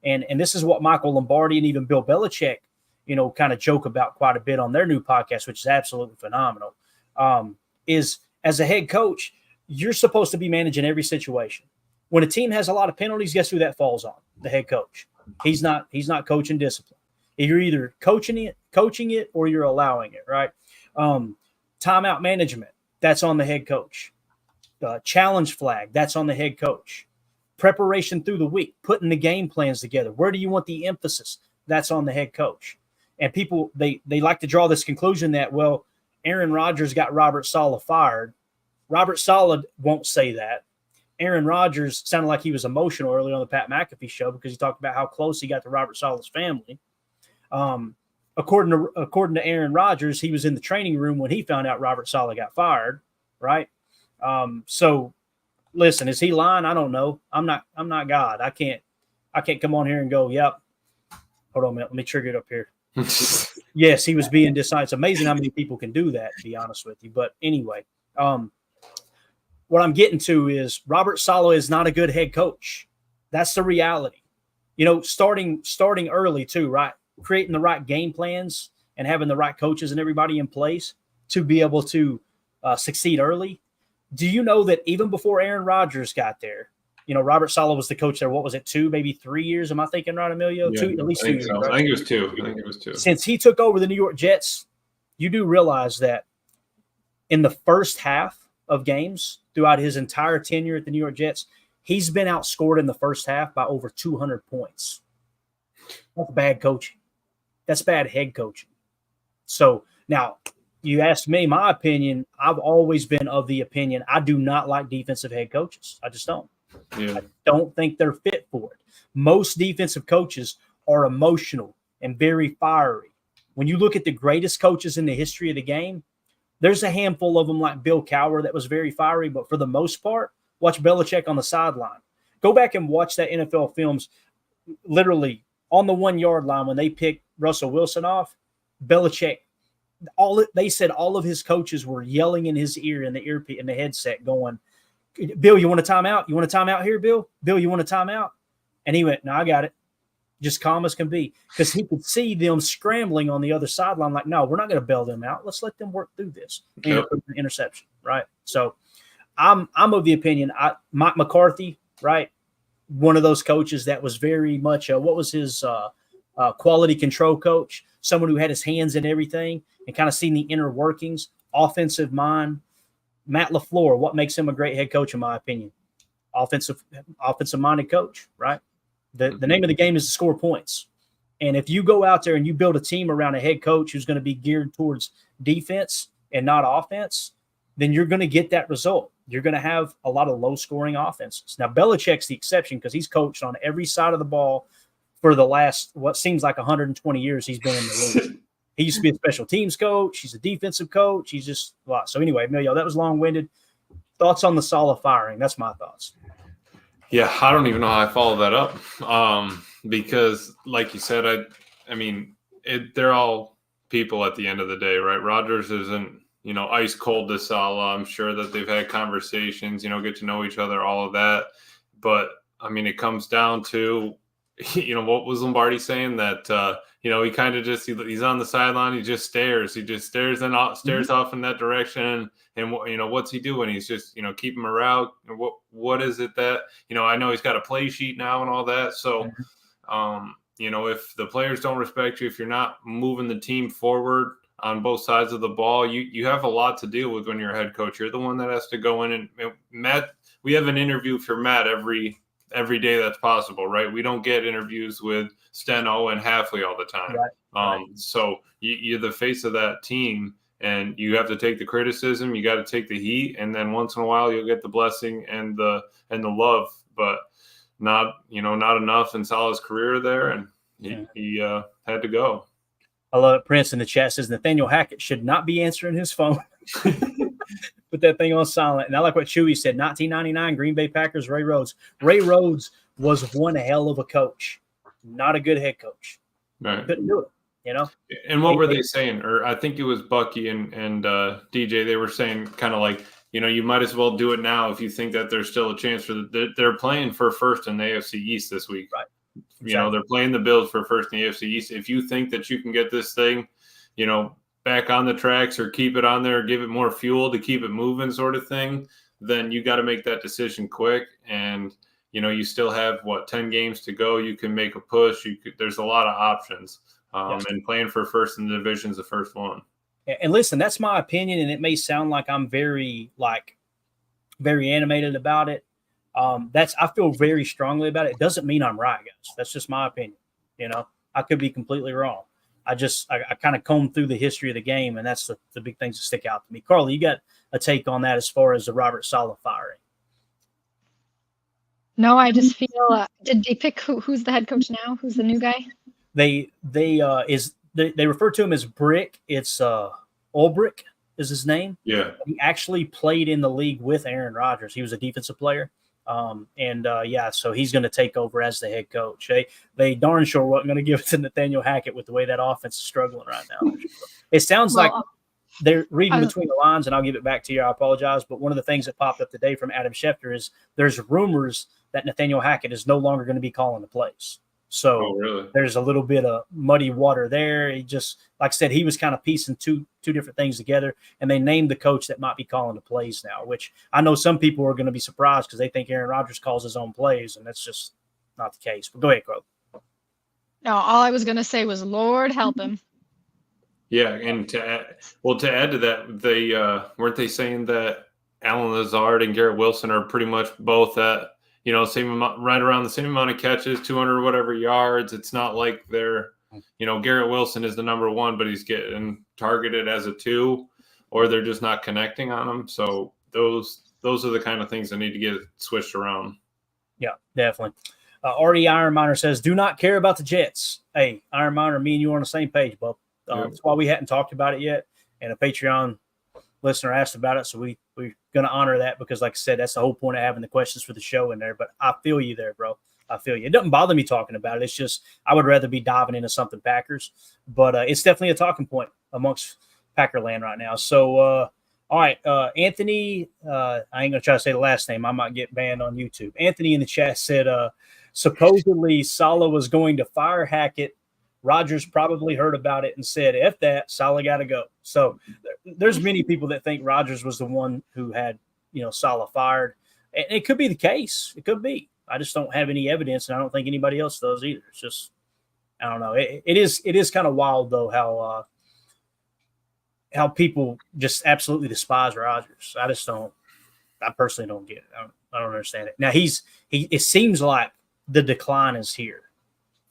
And this is what Michael Lombardi and even Bill Belichick, kind of joke about quite a bit on their new podcast, which is absolutely phenomenal, is as a head coach, you're supposed to be managing every situation. When a team has a lot of penalties, guess who that falls on? The head coach. He's not coaching discipline. You're either coaching it or you're allowing it, right? Timeout management, that's on the head coach. Challenge flag, that's on the head coach. Preparation through the week, putting the game plans together. Where do you want the emphasis? That's on the head coach. And people, they like to draw this conclusion that, well, Aaron Rodgers got Robert Saleh fired. Robert Saleh won't say that. Aaron Rodgers sounded like he was emotional early on the Pat McAfee show because he talked about how close he got to Robert Sala's family. According to Aaron Rodgers, he was in the training room when he found out Robert Saleh got fired, right? So listen, is he lying? I don't know. I'm not God. I can't come on here and go, yep. Hold on a minute. Let me trigger it up here. Yes, he was being dishonest. It's amazing how many people can do that, to be honest with you. But anyway, what I'm getting to is Robert Saleh is not a good head coach. That's the reality. Starting early too, right? Creating the right game plans and having the right coaches and everybody in place to be able to succeed early. Do you know that even before Aaron Rodgers got there, Robert Saleh was the coach there. What was it, 2, maybe 3 years? Am I thinking right, Emilio? Yeah, 2, at least 2 years. So. Right? I think it was two. Since he took over the New York Jets, you do realize that in the first half of games throughout his entire tenure at the New York Jets, he's been outscored in the first half by over 200 points. That's bad coaching. That's bad head coaching. So now you asked me my opinion. I've always been of the opinion I do not like defensive head coaches. I just don't. Yeah. I don't think they're fit for it. Most defensive coaches are emotional and very fiery. When you look at the greatest coaches in the history of the game, there's a handful of them like Bill Cowher that was very fiery, but for the most part, watch Belichick on the sideline. Go back and watch that NFL films literally on the 1 yard line when they picked Russell Wilson off. Belichick, they said all of his coaches were yelling in his ear in the headset going, Bill, you want a timeout? You want a timeout here, Bill? Bill, you want a timeout? And he went, no, I got it. Just calm as can be, because he could see them scrambling on the other sideline like, no, we're not going to bail them out. Let's let them work through this. Yep. Interception, right? So I'm of the opinion, Mike McCarthy, right, one of those coaches that was very much what was his quality control coach, someone who had his hands in everything and kind of seen the inner workings, offensive mind. Matt LaFleur, what makes him a great head coach, in my opinion? Offensive-minded coach, right? The name of the game is to score points. And if you go out there and you build a team around a head coach who's going to be geared towards defense and not offense, then you're going to get that result. You're going to have a lot of low-scoring offenses. Now, Belichick's the exception because he's coached on every side of the ball for the last, what seems like 120 years he's been in the league. He used to be a special teams coach. He's a defensive coach. He's just a lot. So anyway, Emilio, that was long-winded. Thoughts on the Saleh firing? That's my thoughts. Yeah, I don't even know how I follow that up because, like you said, I mean, they're all people at the end of the day, right? Rodgers isn't, ice cold to Saleh. I'm sure that they've had conversations, get to know each other, all of that. But, I mean, it comes down to, what was Lombardi saying? That, he kind of just he's on the sideline. He just stares. He just stares and stares off in that direction. And what's he doing? He's just keeping morale. What is it that I know he's got a play sheet now and all that. So, if the players don't respect you, if you're not moving the team forward on both sides of the ball, you have a lot to deal with when you're a head coach. You're the one that has to go in and Matt. We have an interview for Matt every day that's possible, right? We don't get interviews with Steno and Halfley all the time. Right. So you're the face of that team, and you have to take the criticism. You got to take the heat, and then once in a while you'll get the blessing and the love, but not enough in Saleh's career there, and he had to go. I love it. Prince in the chat says Nathaniel Hackett should not be answering his phone. Put that thing on silent. And I like what Chewy said. 1999 Green Bay Packers, Ray Rhodes. Ray Rhodes was one hell of a coach, not a good head coach. Right. Couldn't do it, And what were they saying? Or I think it was Bucky and DJ. They were saying kind of like, you might as well do it now if you think that there's still a chance for they're playing for first in the AFC East this week. Right. Exactly. They're playing the Bills for first in the AFC East. If you think that you can get this thing, back on the tracks or keep it on there, give it more fuel to keep it moving sort of thing, then you got to make that decision quick. And, you still have 10 games to go. You can make a push. There's a lot of options and playing for first in the division is the first one. And listen, that's my opinion. And it may sound like I'm very animated about it. I feel very strongly about it. It doesn't mean I'm right, guys. That's just my opinion. I could be completely wrong. I kind of combed through the history of the game, and that's the big things that stick out to me. Carly, you got a take on that as far as the Robert Saleh firing? No, I just feel. Did they pick who's the head coach now? Who's the new guy? They refer to him as Brick. It's Ulbrich is his name. Yeah. He actually played in the league with Aaron Rodgers. He was a defensive player. So he's going to take over as the head coach. They darn sure wasn't going to give it to Nathaniel Hackett with the way that offense is struggling right now. It sounds like they're reading between the lines, and I'll give it back to you. I apologize. But one of the things that popped up today from Adam Schefter is there's rumors that Nathaniel Hackett is no longer going to be calling the plays. So really? There's a little bit of muddy water there. He just, like I said, he was kind of piecing two different things together, and they named the coach that might be calling the plays now, which I know some people are going to be surprised because they think Aaron Rodgers calls his own plays, and that's just not the case. But go ahead, Crow. No, all I was going to say was, Lord help him. Yeah, and to add to that, they weren't they saying that Alan Lazard and Garrett Wilson are pretty much both at same amount, right around the same amount of catches, 200 whatever yards. It's not like they're, Garrett Wilson is the number one, but he's getting targeted as a 2, or they're just not connecting on him. So those are the kind of things that need to get switched around. Yeah, definitely. RD Iron Miner says, do not care about the Jets. Hey, Iron Miner, me and you are on the same page, bub. That's why we hadn't talked about it yet. And a Patreon listener asked about it, so we're going to honor that because, like I said, that's the whole point of having the questions for the show in there. But I feel you there, bro. I feel you. It doesn't bother me talking about it. It's just I would rather be diving into something Packers. But it's definitely a talking point amongst Packerland right now. So, all right, Anthony, I ain't going to try to say the last name. I might get banned on YouTube. Anthony in the chat said supposedly Saleh was going to fire Hackett. Rodgers probably heard about it and said, F that, Saleh got to go. So there's many people that think Rodgers was the one who had, Saleh fired. And it could be the case. It could be. I just don't have any evidence, and I don't think anybody else does either. It's just, I don't know. It is kind of wild, though, how people just absolutely despise Rodgers. I personally don't get it. I don't understand it. Now, it seems like the decline is here.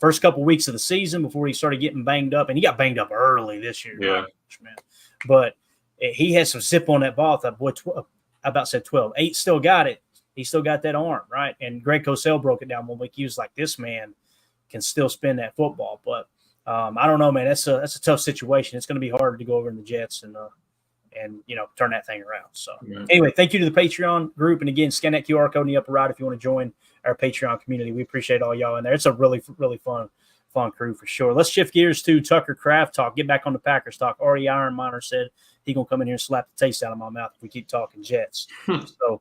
First couple of weeks of the season before he started getting banged up, and he got banged up early this year. Yeah, man. But he had some zip on that ball. That boy, I about said 12. 8 still got it. He still got that arm, right? And Greg Cosell broke it down one week. He was like, "This man can still spin that football." But I don't know, man. That's a tough situation. It's going to be hard to go over in the Jets and turn that thing around. So anyway, thank you to the Patreon group, and again, scan that QR code in the upper right if you want to join our Patreon community. We appreciate all y'all in there. It's a really, really fun crew for sure. Let's shift gears to Tucker Kraft talk. Get back on the Packers talk. Already Iron Miner said he gonna come in here and slap the taste out of my mouth if we keep talking Jets. So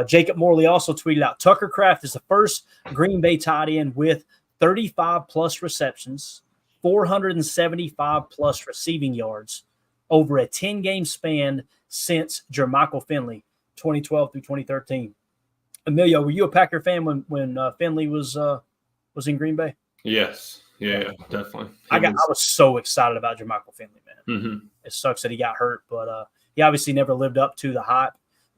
Jacob Morley also tweeted out, Tucker Kraft is the first Green Bay tight end with 35 plus receptions, 475 plus receiving yards over a 10-game span since Jermichael Finley, 2012 through 2013. Emilio, were you a Packer fan when Finley was in Green Bay? Yes. Yeah, definitely. I was so excited about Jermichael Finley, man. Mm-hmm. It sucks that he got hurt, but he obviously never lived up to the hype.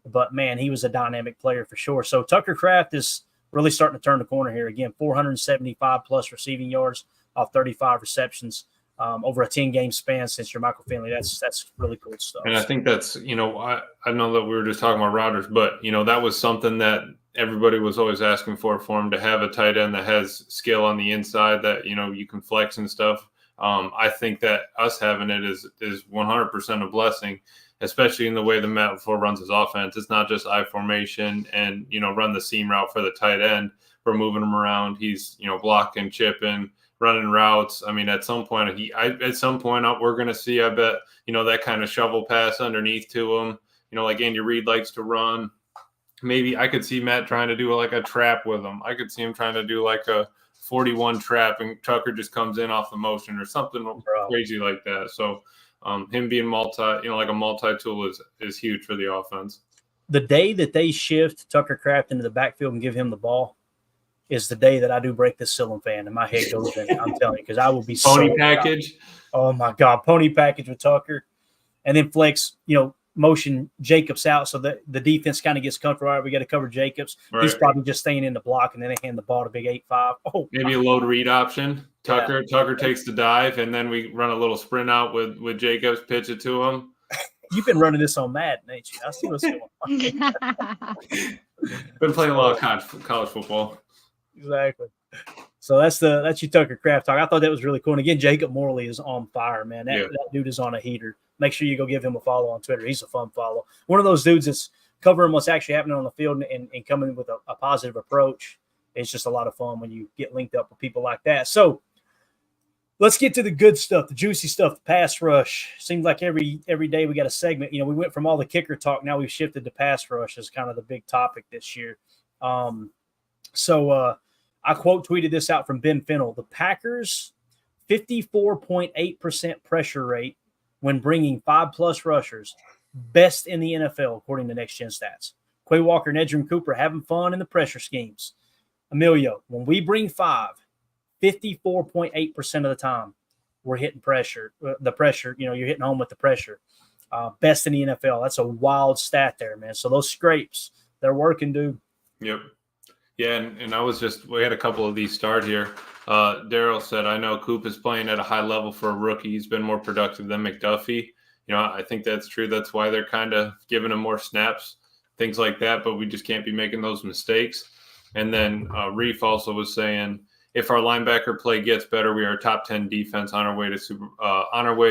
But, man, he was a dynamic player for sure. So Tucker Kraft is really starting to turn the corner here. Again, 475-plus receiving yards off 35 receptions over a 10-game span since Jermichael Finley. That's really cool stuff. And I think that's, I know that we were just talking about Rodgers, but, that was something that everybody was always asking for him to have a tight end that has skill on the inside that, you can flex and stuff. I think that us having it is 100% a blessing, especially in the way that Matt LaFleur runs his offense. It's not just I formation and, run the seam route for the tight end. We're moving him around. He's, blocking, chipping, running routes. I mean, at some point we're going to see, I bet, that kind of shovel pass underneath to him, like Andy Reid likes to run. Maybe I could see Matt trying to do like a trap with him. I could see him trying to do like a 41 trap and Tucker just comes in off the motion or something crazy like that. So him being like a multi-tool is huge for the offense. The day that they shift Tucker Kraft into the backfield and give him the ball is the day that I do break this ceiling fan and my head goes in. I'm telling you, because I will be pony package. Oh my God, pony package with Tucker, and then flex. Motion Jacobs out so that the defense kind of gets comfortable. All right, we got to cover Jacobs. Right. He's probably just staying in the block, and then they hand the ball to Big 8-5. Oh, maybe a load read option. Tucker takes the dive, and then we run a little sprint out with Jacobs, pitch it to him. You've been running this on Madden, ain't you? I see what's going on. Been playing a lot of college football. Exactly. So that's your Tucker Craft talk. I thought that was really cool. And again, Jacob Morley is on fire, man. That dude is on a heater. Make sure you go give him a follow on Twitter. He's a fun follow. One of those dudes that's covering what's actually happening on the field and coming with a positive approach. It's just a lot of fun when you get linked up with people like that. So let's get to the good stuff, the juicy stuff, the pass rush. Seems like every day we got a segment. We went from all the kicker talk. Now we've shifted to pass rush as kind of the big topic this year. So I quote tweeted this out from Ben Fennell. The Packers' 54.8% pressure rate when bringing 5+ rushers, best in the NFL, according to Next Gen Stats. Quay Walker and Edgerrin Cooper having fun in the pressure schemes. Emilio, when we bring 5, 54.8% of the time, we're hitting pressure. The pressure, you're hitting home with the pressure. Best in the NFL. That's a wild stat there, man. So those scrapes, they're working, dude. Yep. Yeah, and we had a couple of these start here. Daryl said, I know Coop is playing at a high level for a rookie. He's been more productive than McDuffie. I think that's true. That's why they're kind of giving him more snaps, things like that, but we just can't be making those mistakes. And then Reef also was saying, if our linebacker play gets better, we are a top 10 defense on our way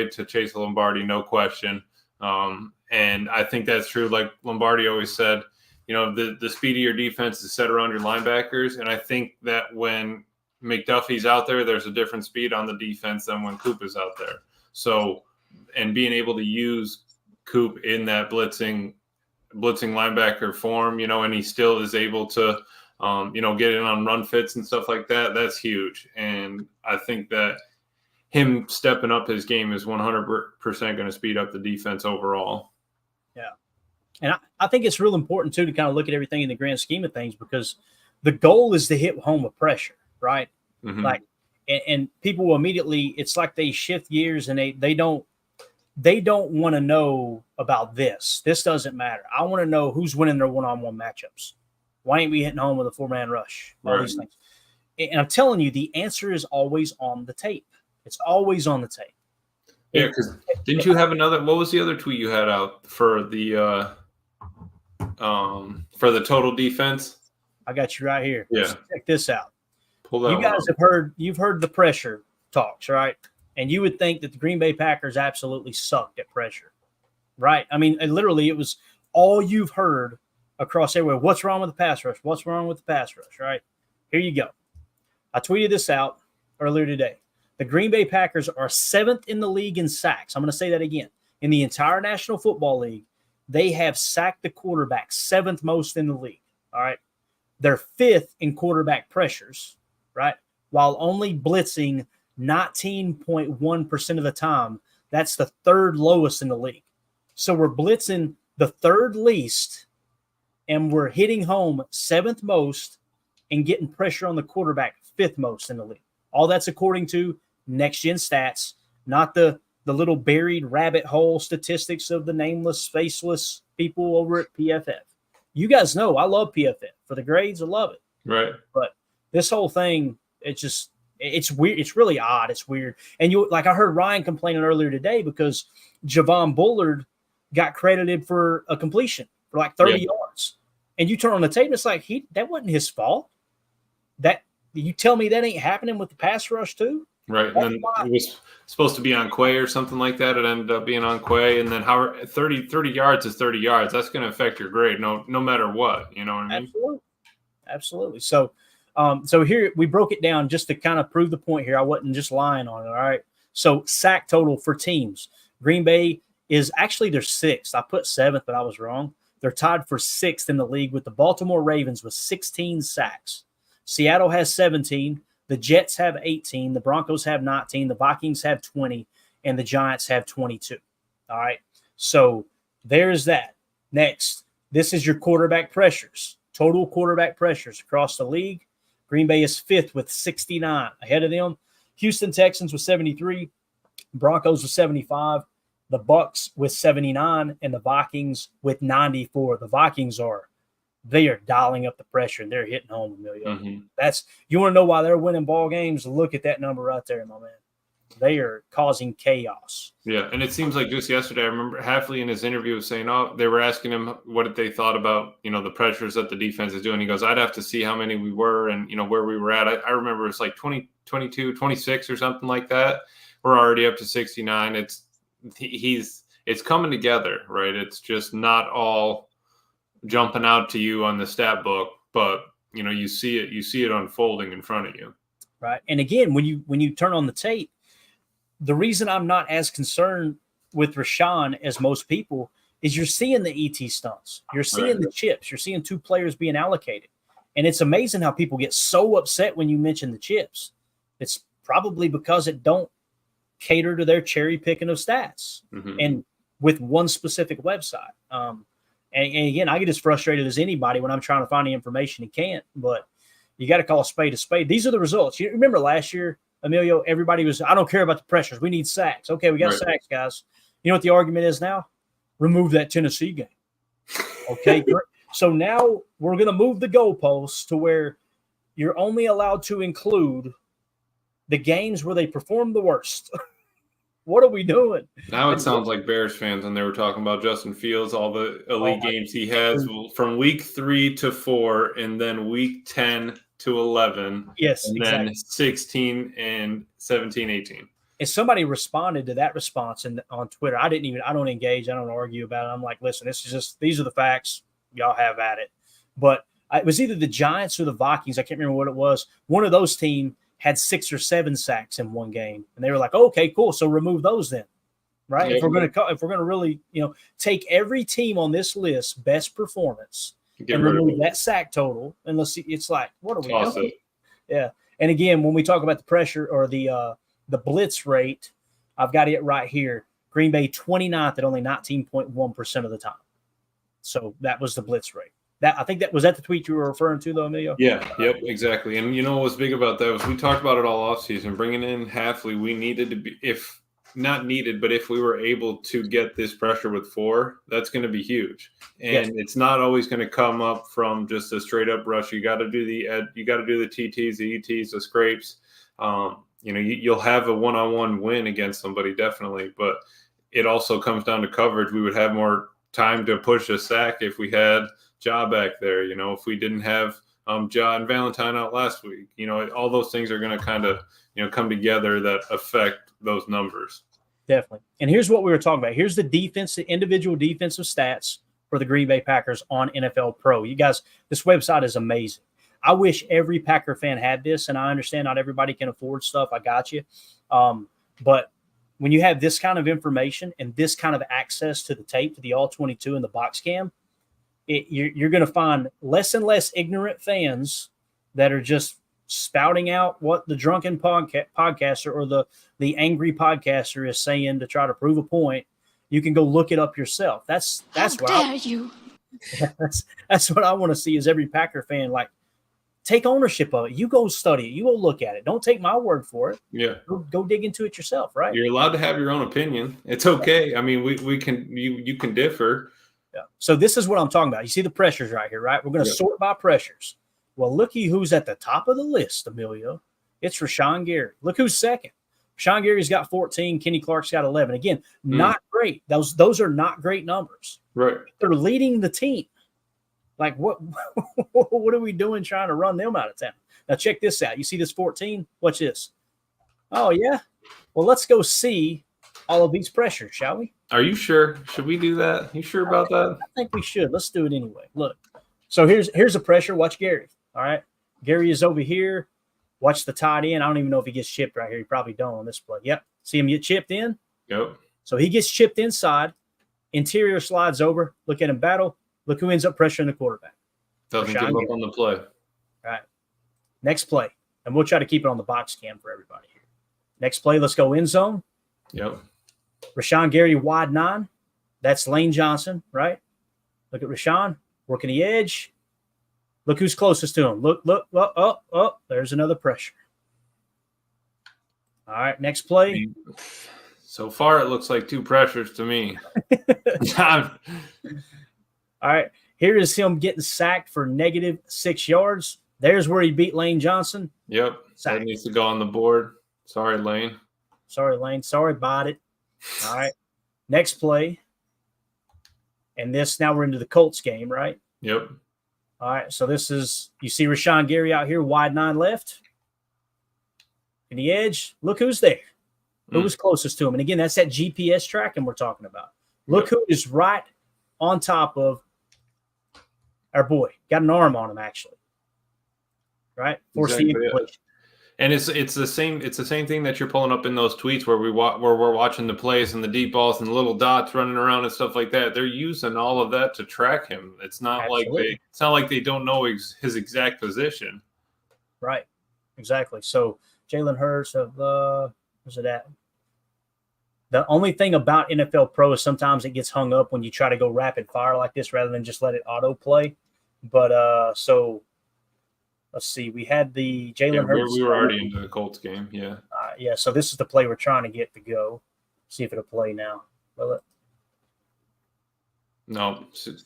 to Chase Lombardi, no question. And I think that's true. Like Lombardi always said, the speed of your defense is set around your linebackers. And I think that when McDuffie's out there, there's a different speed on the defense than when Coop is out there. So, and being able to use Coop in that blitzing linebacker form, and he still is able to, get in on run fits and stuff like that. That's huge. And I think that him stepping up his game is 100% going to speed up the defense overall. Yeah. And I think it's real important, too, to kind of look at everything in the grand scheme of things, because the goal is to hit home with pressure, right? Mm-hmm. Like, and people will immediately, it's like they shift gears and they don't want to know about this. This doesn't matter. I want to know who's winning their one-on-one matchups. Why ain't we hitting home with a 4-man rush? All these things. And I'm telling you, the answer is always on the tape. It's always on the tape. Yeah, because didn't you have another? What was the other tweet you had out for the total defense? I got you right here. Yeah, so check this out. Pull that. You guys you've heard the pressure talks, right? And you would think that the Green Bay Packers absolutely sucked at pressure, right? I mean, literally, it was all you've heard across everywhere. What's wrong with the pass rush? What's wrong with the pass rush, right? Here you go. I tweeted this out earlier today. The Green Bay Packers are 7th in the league in sacks. I'm going to say that again. In the entire National Football League, they have sacked the quarterback 7th most in the league, all right? They're 5th in quarterback pressures, right? While only blitzing 19.1% of the time. That's the 3rd lowest in the league. So we're blitzing the 3rd least, and we're hitting home 7th most and getting pressure on the quarterback 5th most in the league. All that's according to Next Gen Stats, not the little buried rabbit hole statistics of the nameless, faceless people over at PFF. You guys know I love PFF. For the grades, I love it. Right. But this whole thing, it's weird. It's really odd. It's weird. And I heard Ryan complaining earlier today because Javon Bullard got credited for a completion for like 30 yards. And you turn on the tape, and it's like that wasn't his fault. That you tell me that ain't happening with the pass rush too? Right. And then it was supposed to be on Quay or something like that. It ended up being on Quay. And then 30 yards is 30 yards. That's going to affect your grade no matter what. You know what I mean? Absolutely. So here we broke it down just to kind of prove the point here. I wasn't just lying on it. All right. So sack total for teams. Green Bay is actually their 6th. I put 7th, but I was wrong. They're tied for 6th in the league with the Baltimore Ravens with 16 sacks. Seattle has 17. The Jets have 18. The Broncos have 19. The Vikings have 20. And the Giants have 22. All right. So there's that. Next, this is your quarterback pressures. Total quarterback pressures across the league. Green Bay is 5th with 69. Ahead of them, Houston Texans with 73. Broncos with 75. The Bucs with 79. And the Vikings with 94. The Vikings they are dialing up the pressure, and they're hitting home, Emilio. Mm-hmm. You want to know why they're winning ball games? Look at that number right there, my man. They are causing chaos. Yeah, and it seems like just yesterday, I remember Halfley in his interview was saying, they were asking him what they thought about, the pressures that the defense is doing. He goes, I'd have to see how many we were and, where we were at. I remember it's like 20, 22, 26 or something like that. We're already up to 69. It's coming together, right? It's just not all jumping out to you on the stat book, but, you see it unfolding in front of you. Right. And again, when you turn on the tape, the reason I'm not as concerned with Rashawn as most people is you're seeing the ET stunts. You're seeing the chips. You're seeing 2 players being allocated. And it's amazing how people get so upset when you mention the chips. It's probably because it don't cater to their cherry picking of stats and with one specific website. And again, I get as frustrated as anybody when I'm trying to find the information and can't, but you got to call a spade a spade. These are the results. You remember last year, Emilio, everybody was, I don't care about the pressures. We need sacks. Okay, we got sacks, guys. You know what the argument is now? Remove that Tennessee game. Okay, so now we're going to move the goalposts to where you're only allowed to include the games where they perform the worst. What are we doing? Now it sounds like Bears fans when they were talking about Justin Fields, all the elite games he has from week 3 to 4, and then week 10 to 11. Yes, and exactly. then 16 and 17, 18. And somebody responded to that response on Twitter. I don't engage. I don't argue about it. I'm like, listen, these are the facts. Y'all have at it. But it was either the Giants or the Vikings. I can't remember what it was. One of those teams had 6 or 7 sacks in one game, and they were like, okay, cool. So remove those then, right? Yeah, if we're gonna really, take every team on this list, best performance, and remove that sack total, and let's see. It's like, what are we doing? Yeah. And again, when we talk about the pressure or the blitz rate, I've got it right here. Green Bay 29th at only 19.1% of the time. So that was the blitz rate. I think that was the tweet you were referring to, though, Emilio? Yeah, yep, exactly. And what was big about that was we talked about it all offseason. Bringing in Halfley, we needed to be, if not needed, but if we were able to get this pressure with 4, that's going to be huge. And it's not always going to come up from just a straight up rush. You got to do the TTs, the ETs, the scrapes. You'll have a one-on-one win against somebody, definitely, but it also comes down to coverage. We would have more time to push a sack if we had Ja back there, if we didn't have Ja and Valentine out last week, all those things are going to kind of, come together that affect those numbers. Definitely. And here's what we were talking about. Here's the individual defensive stats for the Green Bay Packers on NFL Pro. You guys, this website is amazing. I wish every Packer fan had this, and I understand not everybody can afford stuff. I got you. But when you have this kind of information and this kind of access to the tape, to the All-22 and the box cam, you're going to find less and less ignorant fans that are just spouting out what the drunken podcaster or the angry podcaster is saying to try to prove a point. You can go look it up yourself. That's what that's what I want to see is every Packer fan take ownership of it. You go study it. You go look at it. Don't take my word for it. Yeah. Go dig into it yourself, right? You're allowed to have your own opinion. It's okay. I mean, you can differ. Yeah. So this is what I'm talking about. You see the pressures right here, right? We're going to sort by pressures. Well, looky who's at the top of the list, Emilio. It's Rashawn Gary. Look who's second. Rashawn Gary's got 14. Kenny Clark's got 11. Again, not great. Those are not great numbers. Right. They're leading the team. Like, what are we doing trying to run them out of town? Now, check this out. You see this 14? Watch this. Oh, yeah? Well, let's go see all of these pressures, shall we? Are you sure? Should we do that? You sure about that? I think we should. Let's do it anyway. Look. So here's a pressure. Watch Gary. All right. Gary is over here. Watch the tight end. I don't even know if he gets chipped right here. He probably don't on this play. Yep. See him get chipped in? Yep. So he gets chipped inside. Interior slides over. Look at him battle. Look who ends up pressuring the quarterback. Doesn't give up on the play. All right. Next play. And we'll try to keep it on the box cam for everybody here. Next play, let's go end zone. Yep. Rashawn Gary, wide 9. That's Lane Johnson, right? Look at Rashawn working the edge. Look who's closest to him. Look. Oh, there's another pressure. All right, next play. So far, it looks like 2 pressures to me. All right, here is him getting sacked for -6 yards. There's where he beat Lane Johnson. Yep, that needs to go on the board. Sorry, Lane. Sorry, Lane. Sorry about it. All right. Next play. And now we're into the Colts game, right? Yep. All right. So this is, you see Rashawn Gary out here, wide 9 left. In the edge, look who's there. Who was closest to him? And again, that's that GPS tracking we're talking about. Look who is right on top of our boy. Got an arm on him, actually. Right? Force the incompletion. And it's the same thing that you're pulling up in those tweets where we're watching the plays and the deep balls and the little dots running around and stuff like that. They're using all of that to track him. It's not like they don't know his exact position. Right. Exactly. So Jalen Hurts where's it at? The only thing about NFL Pro is sometimes it gets hung up when you try to go rapid fire like this rather than just let it auto play. But so let's see. We had the Jalen Hurts. We were already into the Colts game. Yeah. Yeah. So this is the play we're trying to get to go. See if it'll play now. Will it? No, it's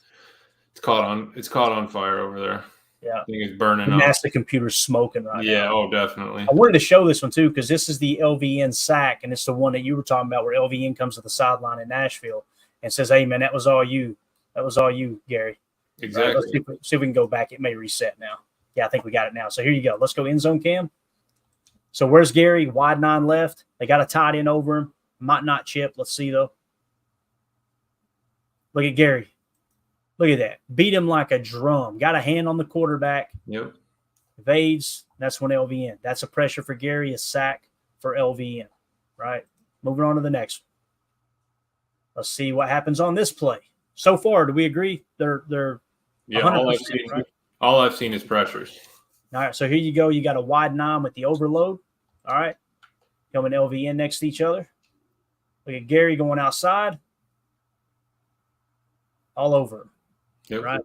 caught on fire over there. Yeah. I think it's burning up. That's the computer's smoking right now. Yeah. Oh, definitely. I wanted to show this one too because this is the LVN sack, and it's the one that you were talking about where LVN comes to the sideline in Nashville and says, "Hey, man, that was all you. That was all you, Gary." Exactly. Right, let's see if we can go back. It may reset now. Yeah, I think we got it now. So here you go. Let's go end zone cam. So where's Gary? Wide 9 left. They got a tight end over him. Might not chip. Let's see, though. Look at Gary. Look at that. Beat him like a drum. Got a hand on the quarterback. Yep. Evades. That's one LVN. That's a pressure for Gary, a sack for LVN. Right? Moving on to the next one. Let's see what happens on this play. So far, do we agree? They're yeah, 100%, right? All I've seen is pressures. All right, so here you go. You got a wide 9 with the overload. All right. Coming LVN next to each other. Look at Gary going outside. All over him. Yep. Right.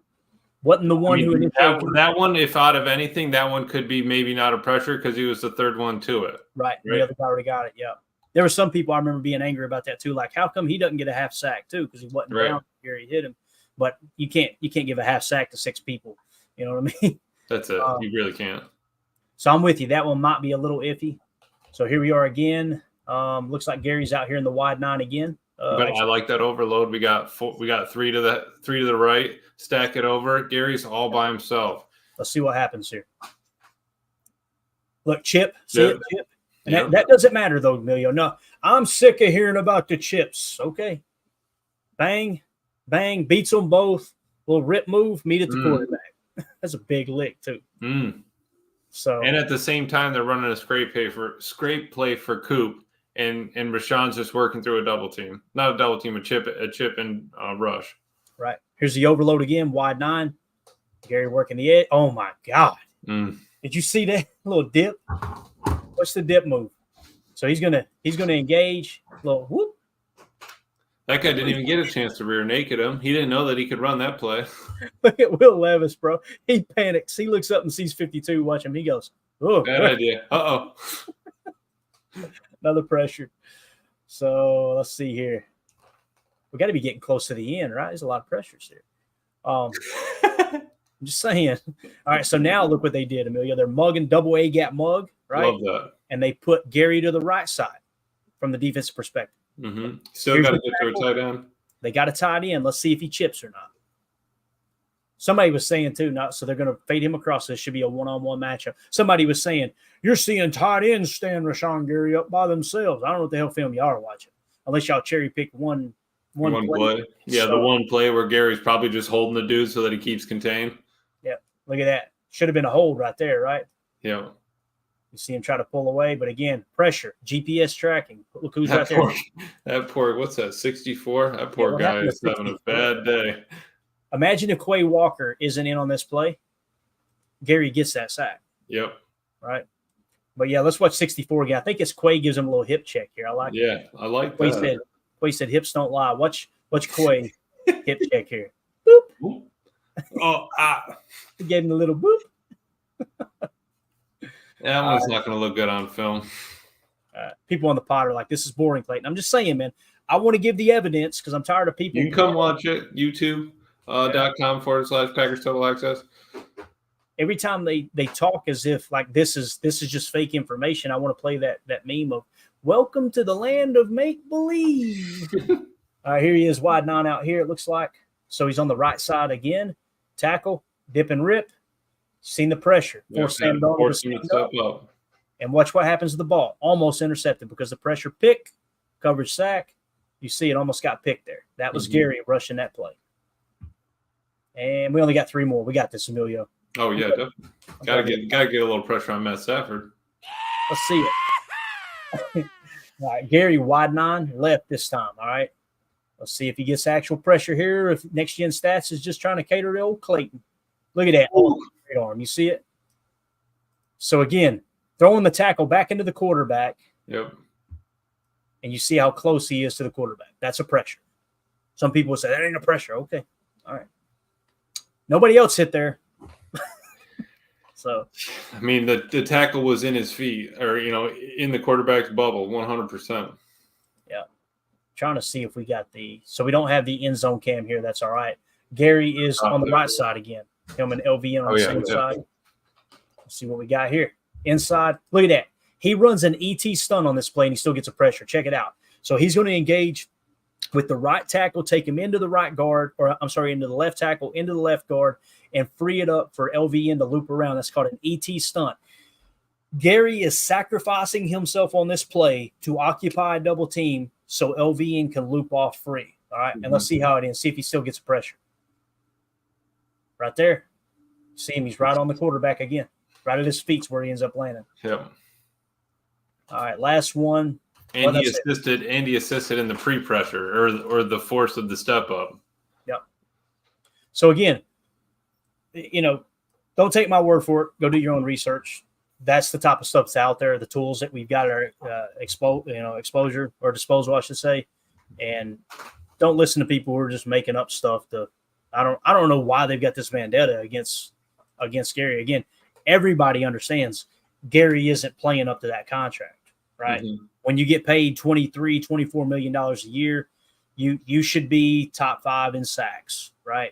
Wasn't the one who that one, if out of anything, that one could be maybe not a pressure because he was the third one to it. Right. The other guy already got it. Yeah. There were some people I remember being angry about that too. Like, how come he doesn't get a half sack too? Because he wasn't down. Gary hit him. But you can't give a half sack to 6 people. You know what I mean? That's it. You really can't. So I'm with you. That one might be a little iffy. So here we are again. Looks like Gary's out here in the wide 9 again. But I like that overload. We got 3 to the right. Stack it over. Gary's all by himself. Let's see what happens here. Look, chip. See it, chip. And that doesn't matter though, Emilio. No, I'm sick of hearing about the chips. Okay. Bang, bang, beats them both. Little rip move, meet at the quarterback. That's a big lick too. So and at the same time, they're running a scrape play for Coop, and Rashawn's just working through a double team, not a double team, a chip and rush. Right. Here's the overload again, wide 9. Gary working the edge. Oh my God! Did you see that little dip? What's the dip move? So he's gonna engage. Little whoop. That guy didn't even get a chance to rear naked him. He didn't know that he could run that play. Look at Will Levis, bro. He panics. He looks up and sees 52. Watch him. He goes, "Oh, bad idea." Another pressure. So let's see here. We got to be getting close to the end, right? There's a lot of pressures here. I'm just saying. All right, so now look what they did, Amelia. They're mugging double A gap mug, right? Love that. And they put Gary to the right side from the defensive perspective. Still got to get to a tight end. They got a tight end. Let's see if he chips or not. Somebody was saying too, so they're going to fade him across. This should be a one-on-one matchup. Somebody was saying, you're seeing tight ends stand Rashawn Gary up by themselves. I don't know what the hell film y'all are watching, unless y'all cherry pick one play. Yeah, so, the one play where Gary's probably just holding the dude so that he keeps contained. Yeah, look at that. Should have been a hold right there, right? Yeah. You see him try to pull away, but again, pressure, GPS tracking. Look who's right there. That poor, what's that, 64? That poor guy is having a bad day. Imagine if Quay Walker isn't in on this play. Gary gets that sack. Yep. Right. But yeah, let's watch 64 again. I think it's Quay gives him a little hip check here. I like it. Yeah, I like that. Quay said hips don't lie. Watch Quay hip check here. Boop. He gave him a little boop. That one's not going to look good on film. People on the pod are like, this is boring, Clayton. I'm just saying, man. I want to give the evidence because I'm tired of people. You can come watch it. YouTube.com/Packers Total Access. Every time they talk as if like this is just fake information, I want to play that meme of Welcome to the land of make-believe. All right, here he is, wide 9 out here, it looks like. So he's on the right side again. Tackle, dip and rip. Seen the pressure. Force Sam Darnold to stand up. And watch what happens to the ball. Almost intercepted because the pressure pick, coverage sack. You see it almost got picked there. That was Gary rushing that play. And we only got 3 more. We got this, Emilio. Oh, yeah, definitely. Gotta get a little pressure on Matt Stafford. Let's see it. All right, Gary, wide 9, left this time. All right. Let's see if he gets actual pressure here. If Next Gen Stats is just trying to cater to old Clayton. Look at that. Oh, great arm. You see it? So, again, throwing the tackle back into the quarterback. Yep. And you see how close he is to the quarterback. That's a pressure. Some people would say, that ain't a pressure. Okay. All right. Nobody else hit there. So, I mean, the tackle was in his feet or, in the quarterback's bubble, 100%. Yeah. Trying to see if we got so we don't have the end zone cam here. That's all right. Gary is on the right side again. Him and LVN on the same side. Let's see what we got here. Inside. Look at that. He runs an ET stunt on this play and he still gets a pressure. Check it out. So he's going to engage with the right tackle, take him into the right guard, into the left tackle, into the left guard, and free it up for LVN to loop around. That's called an ET stunt. Gary is sacrificing himself on this play to occupy a double team so LVN can loop off free. All right, and let's see how it ends. See if he still gets pressure. Right there. See him. He's right on the quarterback again. Right at his feet where he ends up landing. Yep. All right, last one. And he assisted in the pre-pressure or the force of the step up. Yep. So again, don't take my word for it. Go do your own research. That's the type of stuff that's out there. The tools that we've got at our exposure or disposal, I should say. And don't listen to people who are just making up stuff. I don't know why they've got this vendetta against Gary. Again, everybody understands Gary isn't playing up to that contract, right? Mm-hmm. When you get paid $23-24 million a year, you should be top 5 in sacks, right?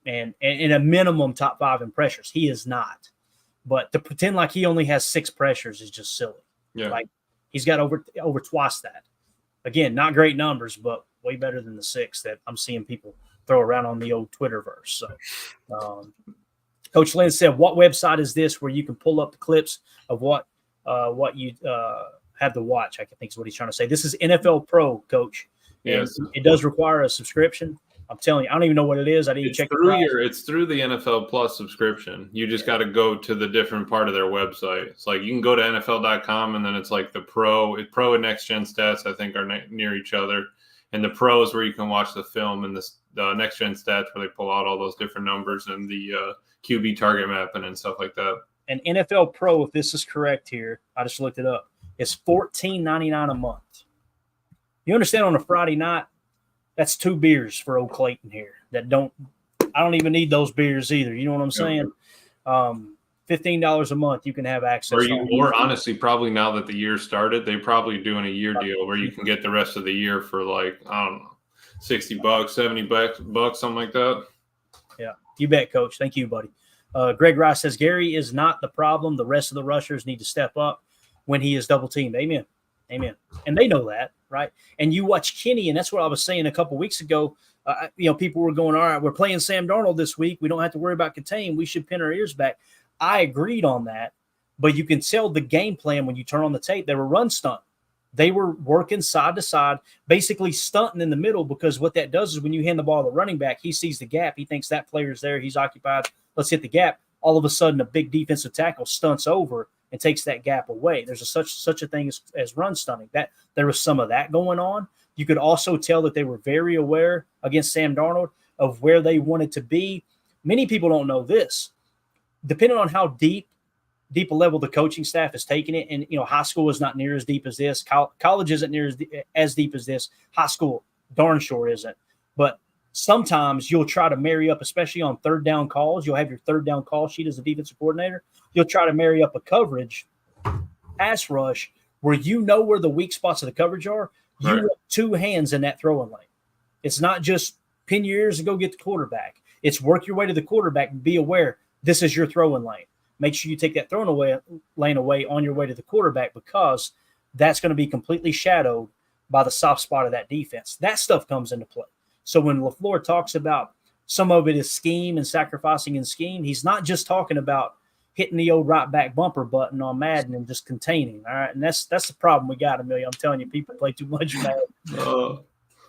And a minimum top 5 in pressures. He is not. But to pretend like he only has 6 pressures is just silly. Yeah. Like he's got over twice that. Again, not great numbers, but way better than the 6 that I'm seeing people throw around on the old Twitterverse. So, Coach Lynn said, "What website is this where you can pull up the clips of what you have to watch?" I think is what he's trying to say. This is NFL Pro, Coach. Yes, and it does require a subscription. I'm telling you, I don't even know what it is. I didn't check it's through the NFL Plus subscription. You just got to go to the different part of their website. It's like you can go to NFL.com and then it's like the Pro and Next Gen Stats, I think, are near each other. And the Pro is where you can watch the film, and the Next Gen Stats where they pull out all those different numbers and the QB target mapping and stuff like that. And NFL Pro, if this is correct here, I just looked it up, is $14.99 a month. You understand, on a Friday night, that's 2 beers for old Clayton here. I don't even need those beers either. You know what I'm saying? $15 a month, you can have access. Or honestly, probably now that the year started, they're probably doing a year deal where you can get the rest of the year for like, I don't know, $60, $70, something like that. Yeah, you bet, Coach. Thank you, buddy. Greg Rice says, Gary is not the problem. The rest of the rushers need to step up when he is double teamed. Amen. Amen. And they know that, right? And you watch Kenny, and that's what I was saying a couple weeks ago. People were going, all right, we're playing Sam Darnold this week. We don't have to worry about contain. We should pin our ears back. I agreed on that, but you can tell the game plan when you turn on the tape. They were run stunt. They were working side to side, basically stunting in the middle, because what that does is when you hand the ball to the running back, he sees the gap. He thinks that player's there. He's occupied. Let's hit the gap. All of a sudden, a big defensive tackle stunts over and takes that gap away. There's such a thing as run stunting. That there was some of that going on. You could also tell that they were very aware against Sam Darnold of where they wanted to be. Many people don't know this. Depending on how deep a level the coaching staff is taking it, and high school is not near as deep as this. College isn't near as deep as this. High school darn sure isn't. But sometimes you'll try to marry up, especially on third down calls. You'll have your third down call sheet as a defensive coordinator. You'll try to marry up a coverage pass rush where where the weak spots of the coverage are. You want 2 hands in that throwing lane. It's not just pin your ears and go get the quarterback. It's work your way to the quarterback and be aware this is your throwing lane. Make sure you take that throwing lane away on your way to the quarterback, because that's going to be completely shadowed by the soft spot of that defense. That stuff comes into play. So when LaFleur talks about some of it is scheme and sacrificing in scheme, he's not just talking about hitting the old right back bumper button on Madden and just containing. All right. And that's the problem we got, Amelia. I'm telling you, people play too much Madden.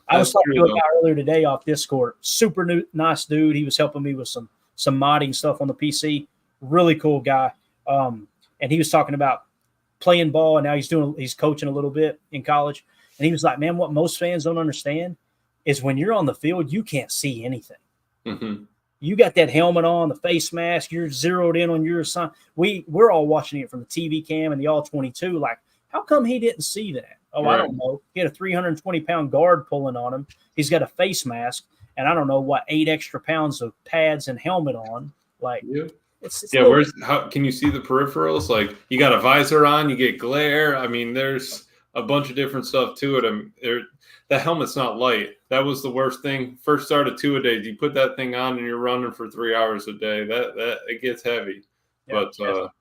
I was talking to a guy earlier today off Discord. Super nice dude. He was helping me with some modding stuff on the PC. Really cool guy. And he was talking about playing ball, and now he's coaching a little bit in college. And he was like, man, what most fans don't understand is when you're on the field, you can't see anything. Mm-hmm. You got that helmet on, the face mask, you're zeroed in on your assignment. We're all watching it from the TV cam and the All-22. Like, how come he didn't see that? Oh, right. I don't know. He had a 320-pound guard pulling on him. He's got a face mask, and I don't know what, 8 extra pounds of pads and helmet on. Like, it's how can you see the peripherals? Like, you got a visor on, you get glare. I mean, there's a bunch of different stuff to it. The helmet's not light. That was the worst thing. First start of 2-a-days, you put that thing on and you're running for 3 hours a day. That it gets heavy. Yeah, but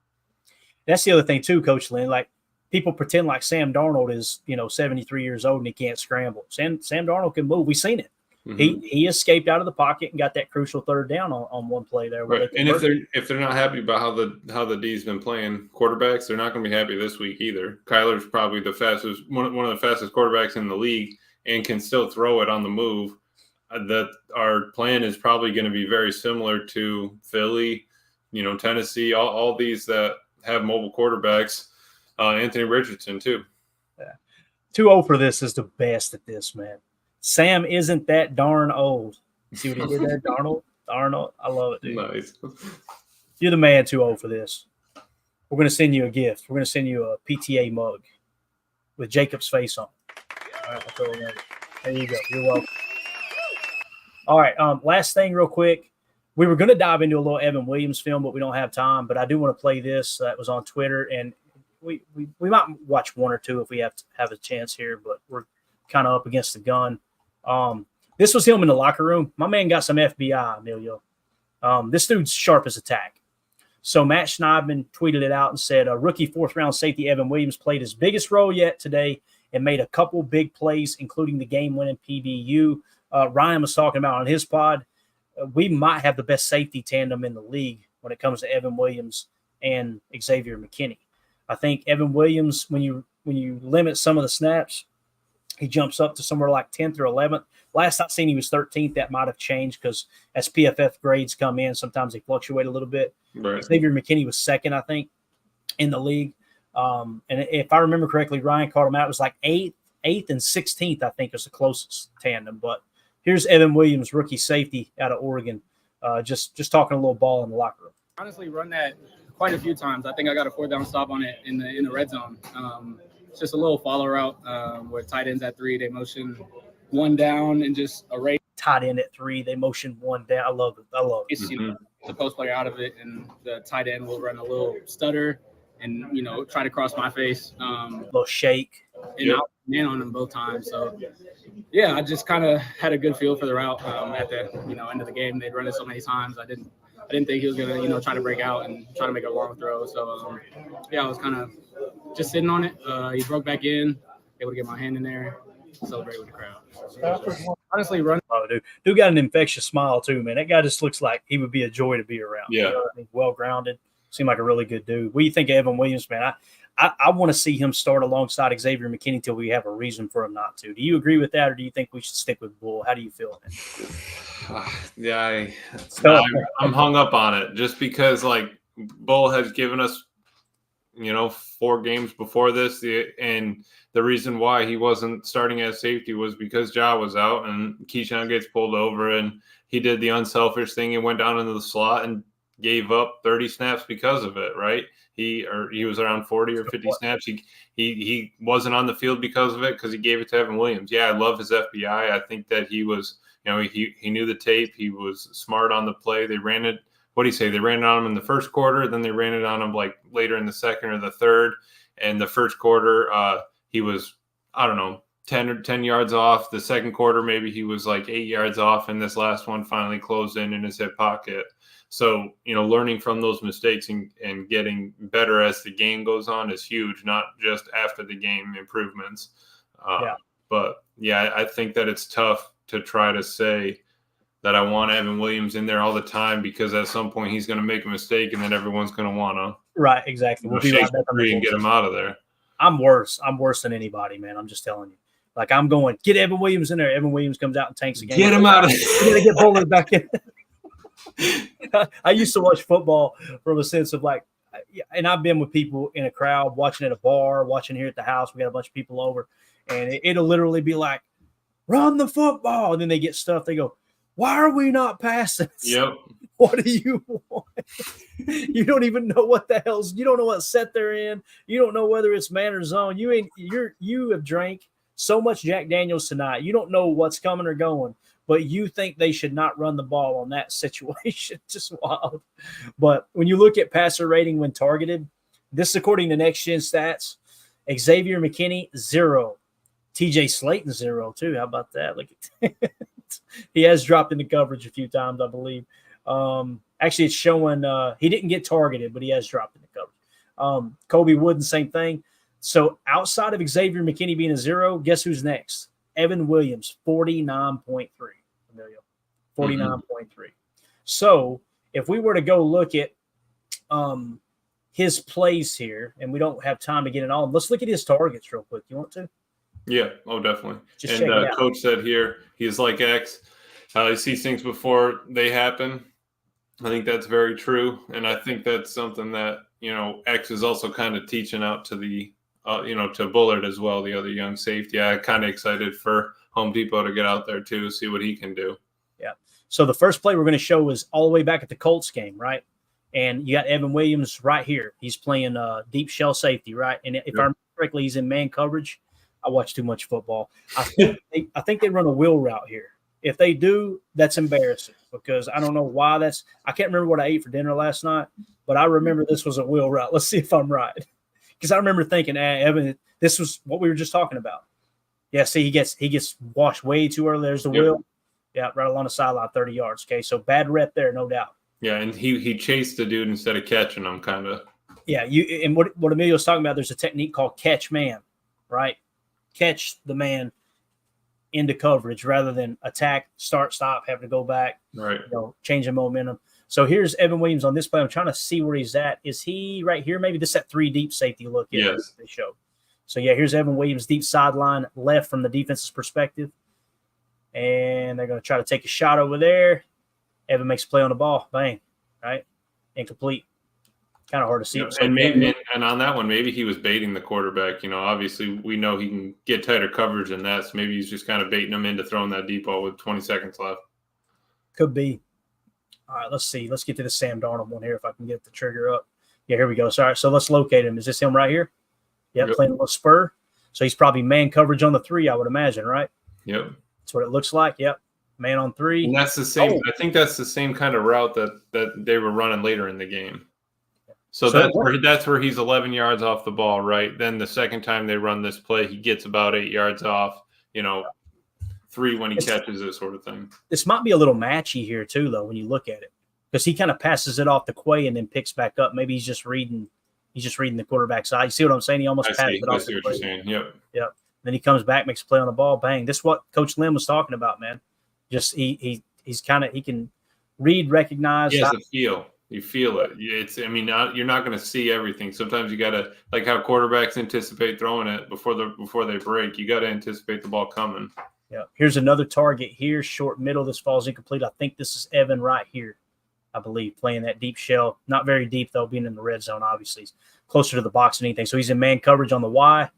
that's the other thing too, Coach Lynn. Like, people pretend like Sam Darnold is 73 years old and he can't scramble. Sam Darnold can move. We've seen it. Mm-hmm. He escaped out of the pocket and got that crucial third down on one play there. Right. And if they're not happy about how the D's been playing quarterbacks, they're not going to be happy this week either. Kyler's probably the fastest one of the fastest quarterbacks in the league and can still throw it on the move. That our plan is probably going to be very similar to Philly, Tennessee, all these that have mobile quarterbacks. Anthony Richardson too. Yeah. 2-0 for this is the best at this, man. Sam isn't that darn old. See what he did there, Darnold? I love it, dude. Nice. You're the man, 2-0 for this. We're going to send you a gift. We're going to send you a PTA mug with Jacob's face on. All right, I'll throw it in. There you go. You're welcome. All right, last thing real quick. We were going to dive into a little Evan Williams film, but we don't have time. But I do want to play this that was on Twitter, and we might watch one or two if we have a chance here, but we're kind of up against the gun. This was him in the locker room. My man got some FBI, Emilio. This dude's sharp as a tack. So Matt Schneidman tweeted it out and said, rookie 4th-round safety Evan Williams played his biggest role yet today and made a couple big plays, including the game-winning PBU. Ryan was talking about on his pod, we might have the best safety tandem in the league when it comes to Evan Williams and Xavier McKinney. I think Evan Williams, when you limit some of the snaps, he jumps up to somewhere like 10th or 11th. Last I seen, he was 13th. That might have changed because as PFF grades come in, sometimes they fluctuate a little bit. Right. Xavier McKinney was 2nd, I think, in the league. And if I remember correctly, Ryan called him out. It was like 8th and 16th, I think, is the closest tandem. But here's Evan Williams, rookie safety out of Oregon, just talking a little ball in the locker room. Honestly, run that quite a few times. I think I got a 4th down stop on it in the red zone. It's just a little follow route where tight ends at 3, they motion 1 down and just array. Tight end at 3, they motion 1 down. I love it. It's, the post player out of it, and the tight end will run a little stutter and, try to cross my face. A little shake. And I'll man on them both times. So, yeah, I just kind of had a good feel for the route at the, end of the game. They'd run it so many times. I didn't think he was going to, try to break out and try to make a long throw. So, I was kind of just sitting on it. He broke back in, able to get my hand in there, celebrate with the crowd. Honestly, run. Oh, dude got an infectious smile too, man. That guy just looks like he would be a joy to be around. Yeah. Well grounded. Seemed like a really good dude. What do you think of Evan Williams, man? I want to see him start alongside Xavier McKinney till we have a reason for him not to. Do you agree with that, or do you think we should stick with Bull? How do you feel? Yeah, I'm hung up on it just because, like, Bull has given us, 4 games before this, and the reason why he wasn't starting as safety was because Ja was out and Keyshawn gets pulled over, and he did the unselfish thing and went down into the slot and gave up 30 snaps because of it, right? He was around 40 or 50 snaps. He wasn't on the field because of it because he gave it to Evan Williams. Yeah, I love his FBI. I think that he was, he knew the tape. He was smart on the play. They ran it. What do you say? They ran it on him in the first quarter. Then they ran it on him like later in the second or the third. And the first quarter, he was, 10 10 yards off. The second quarter, maybe he was like 8 yards off, and this last one finally closed in his hip pocket. So, learning from those mistakes and getting better as the game goes on is huge, not just after the game improvements. But, yeah, I think that it's tough to try to say that I want Evan Williams in there all the time, because at some point he's going to make a mistake and then everyone's going to want to Right, exactly. We'll be right back on the and get him out of there. I'm worse. I'm worse than anybody, man. I'm just telling you. Like, I'm going, get Evan Williams in there. Evan Williams comes out and tanks the game. Get him out of there. We're going to get Bullard back in. I used to watch football from a sense of like, and I've been with people in a crowd, watching at a bar, watching here at the house. We got a bunch of people over, and it'll literally be like, run the football. And then they get stuff. They go, why are we not passing? Yep. What do you want? You don't even know what the hell's. You don't know what set they're in. You don't know whether it's man or zone. You have drank so much Jack Daniels tonight. You don't know what's coming or going, but you think they should not run the ball on that situation. Just wild. But when you look at passer rating when targeted, this is according to Next Gen Stats. Xavier McKinney 0. TJ Slayton 0 too. How about that? Look at he has dropped into coverage a few times, I believe. Actually, it's showing he didn't get targeted, but he has dropped into coverage. Kobe Wooden, same thing. So outside of Xavier McKinney being a 0, guess who's next? Evan Williams, 49.3. Emilio, 49.3. So if we were to go look at his plays here, and we don't have time to get it all, let's look at his targets real quick. You want to? Yeah, definitely. Just and Coach said here, he's like X. He sees things before they happen. I think that's very true. And I think that's something that, X is also kind of teaching out to the, to Bullard as well, the other young safety. I'm kind of excited for Home Depot to get out there too, see what he can do. Yeah. So the first play we're going to show is all the way back at the Colts game, right? And you got Evan Williams right here. He's playing deep shell safety, right? And if I remember correctly, he's in man coverage. I watch too much football. I think they run a wheel route here. If they do, that's embarrassing because I don't know why that's – I can't remember what I ate for dinner last night, but I remember this was a wheel route. Let's see if I'm right. Because I remember thinking, Evan, this was what we were just talking about. Yeah, see, he gets washed way too early. There's the wheel. Yeah, right along the sideline, 30 yards. Okay, so bad rep there, no doubt. Yeah, and he chased the dude instead of catching him, kind of. Yeah, and what Emilio was talking about, there's a technique called catch man, right? Catch the man into coverage rather than attack, start, stop, having to go back, right? Changing momentum. So here's Evan Williams on this play. I'm trying to see where he's at. Is he right here? Maybe this is that 3 deep safety look. Yes. They show. So yeah, here's Evan Williams, deep sideline left from the defense's perspective. And they're going to try to take a shot over there. Evan makes a play on the ball. Bang. Right? Incomplete. Kind of hard to see. And on that one, maybe he was baiting the quarterback. Obviously we know he can get tighter coverage than that. So maybe he's just kind of baiting him into throwing that deep ball with 20 seconds left. Could be. All right, let's see. Let's get to the Sam Darnold one here if I can get the trigger up. Yeah, here we go. So, all right, so let's locate him. Is this him right here? Yep. Playing a little spur. So he's probably man coverage on the 3, I would imagine, right? Yep. That's what it looks like. Yep. Man on 3. And that's the same. I think that's the same kind of route that they were running later in the game. So that's where he's 11 yards off the ball, right? Then the second time they run this play, he gets about 8 yards off, 3 when he catches it, sort of thing. This might be a little matchy here too, though, when you look at it. Because he kind of passes it off to Quay and then picks back up. Maybe he's just reading the quarterback's eye. You see what I'm saying? He almost passes it off. I see what you're saying. Yep. Then he comes back, makes a play on the ball. Bang. This is what Coach Lynn was talking about, man. Just he can read, recognize. He has a feel. You feel it. You're not going to see everything. Sometimes you got to, like how quarterbacks anticipate throwing it before they break. You got to anticipate the ball coming. Yeah. Here's another target here, short middle. This falls incomplete. I think this is Evan right here, I believe, playing that deep shell. Not very deep, though, being in the red zone, obviously. He's closer to the box than anything. So he's in man coverage on the Y.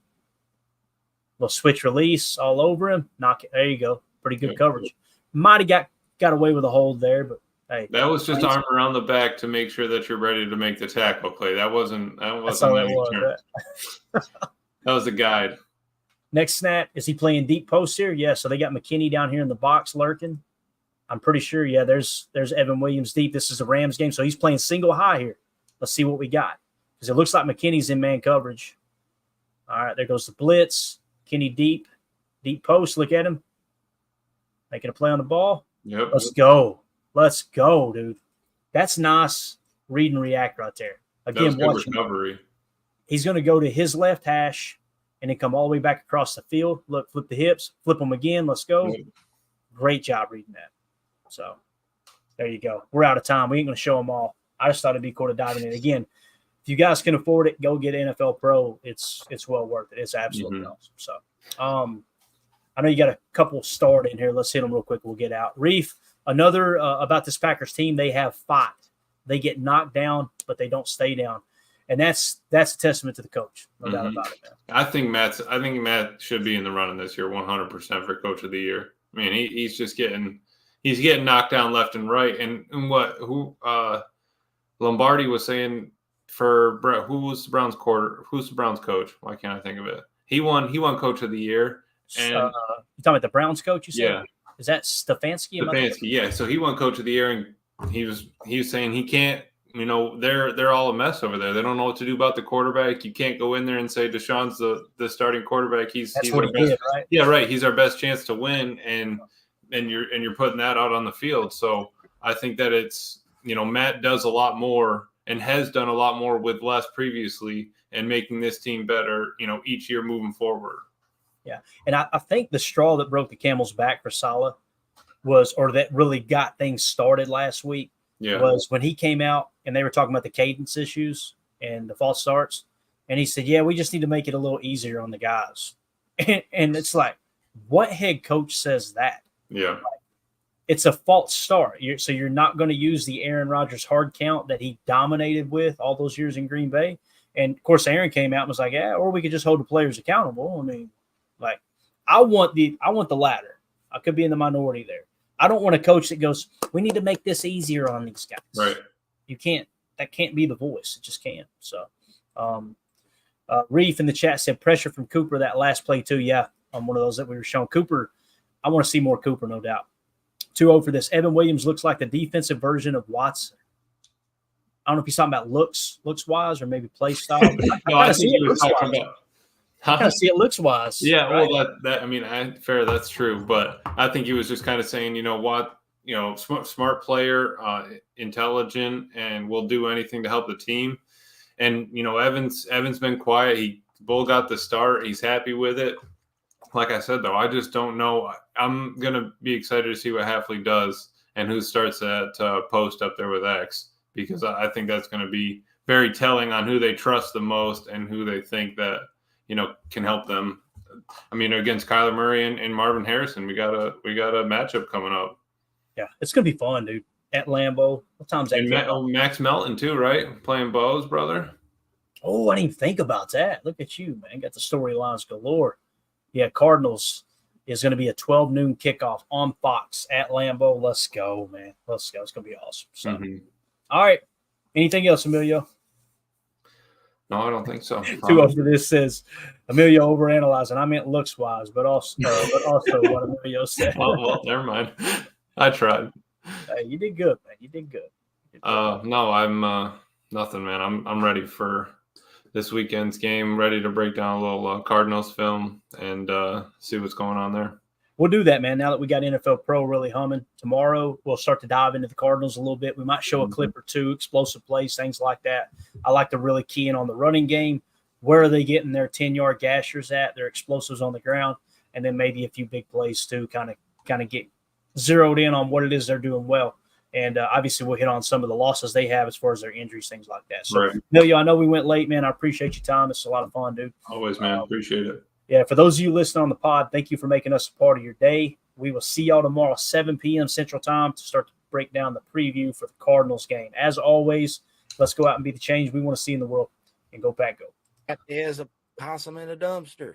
Little switch release all over him. Knock it. There you go. Pretty good coverage. Might have got away with a hold there, but hey. That was just arm around the back to make sure that you're ready to make the tackle play. That wasn't That's all that was. That was a guide. Next snap, is he playing deep post here? Yeah, so they got McKinney down here in the box lurking. I'm pretty sure, yeah, there's Evan Williams deep. This is a Rams game, so he's playing single high here. Let's see what we got. Because it looks like McKinney's in man coverage. All right, there goes the blitz. McKinney deep. Deep post. Look at him. Making a play on the ball. Yep. Let's go. Let's go, dude. That's nice read and react right there. Again, watch recovery. He's going to go to his left hash and then come all the way back across the field. Look, flip the hips, flip them again. Let's go. Yep. Great job reading that. So there you go. We're out of time. We ain't going to show them all. I just thought it'd be cool to dive in. Again, if you guys can afford it, go get NFL Pro. It's well worth it. It's absolutely awesome. So I know you got a couple starred in here. Let's hit them real quick. We'll get out. Reef, another about this Packers team, they have fight. They get knocked down, but they don't stay down. And that's a testament to the coach. No doubt about it, man. I think Matt should be in the running this year 100% for Coach of the Year. I mean, he's just getting knocked down left and right. And Lombardi was saying for Brett, who's the Browns coach? Why can't I think of it? He won Coach of the Year. And you talking about the Browns coach? You said? Yeah. Is that Stefanski? Stefanski, yeah. So he won Coach of the Year, and he was saying he can't. You know, they're all a mess over there. They don't know what to do about the quarterback. You can't go in there and say Deshaun's the starting quarterback. He's what he did, right? Yeah, right. He's our best chance to win, and you're putting that out on the field. So I think that it's, you know, Matt does a lot more and has done a lot more with less previously, and making this team better, you know, each year moving forward. Yeah, and I think the straw that broke the camel's back for Saleh that really got things started last week, was when he came out and they were talking about the cadence issues and the false starts. And he said, yeah, we just need to make it a little easier on the guys. And it's like, what head coach says that? Yeah. Like, it's a false start. So you're not going to use the Aaron Rodgers hard count that he dominated with all those years in Green Bay. And, of course, Aaron came out and was like, yeah, or we could just hold the players accountable. I mean, like, I want the latter. I could be in the minority there. I don't want a coach that goes, we need to make this easier on these guys. Right. You can't. That can't be the voice. It just can't. So, Reef in the chat said pressure from Cooper that last play too. Yeah, on one of those that we were showing. Cooper, I want to see more Cooper, no doubt. 2-0 for this. Evan Williams looks like the defensive version of Watson. I don't know if he's talking about looks wise or maybe play style. No, I think he was talking about. I kind of see it looks wise. Yeah, right? well, that I mean, fair, that's true. But I think he was just kind of saying, you know what, you know, smart player, intelligent, and will do anything to help the team. And you know, Evan's been quiet. Bull got the start. He's happy with it. Like I said, though, I just don't know. I'm gonna be excited to see what Hafley does and who starts that post up there with X, because I think that's going to be very telling on who they trust the most and who they think that, you know, can help them. I mean, against Kyler Murray and Marvin Harrison, we got a matchup coming up. Yeah, it's gonna be fun, dude. At Lambeau, what time's that? And Max Melton too, right? Playing Bo's brother. Oh, I didn't even think about that. Look at you, man. Got the storylines galore. Yeah, Cardinals is going to be a 12 noon kickoff on Fox at Lambeau. Let's go, man. Let's go. It's going to be awesome. So, All right. Anything else, Emilio? No, I don't think so. 2-0 for this says Emilio overanalyzing. I meant looks wise, but also what Emilio said. well, never mind. I tried. You did good, man. You did good. No, I'm nothing, man. I'm ready for this weekend's game. Ready to break down a little Cardinals film and see what's going on there. We'll do that, man. Now that we got NFL Pro really humming, tomorrow we'll start to dive into the Cardinals a little bit. We might show a clip or two, explosive plays, things like that. I like to really key in on the running game. Where are they getting their 10-yard gashers at, their explosives on the ground, and then maybe a few big plays too, kind of get zeroed in on what it is they're doing well. And obviously we'll hit on some of the losses they have as far as their injuries, things like that. So, right. Emilio, I know we went late, man. I appreciate your time. It's a lot of fun, dude. Always, man. Appreciate it. Yeah, for those of you listening on the pod, thank you for making us a part of your day. We will see y'all tomorrow, 7 p.m. Central Time, to start to break down the preview for the Cardinals game. As always, let's go out and be the change we want to see in the world. And go Pack, go. There's a possum in a dumpster.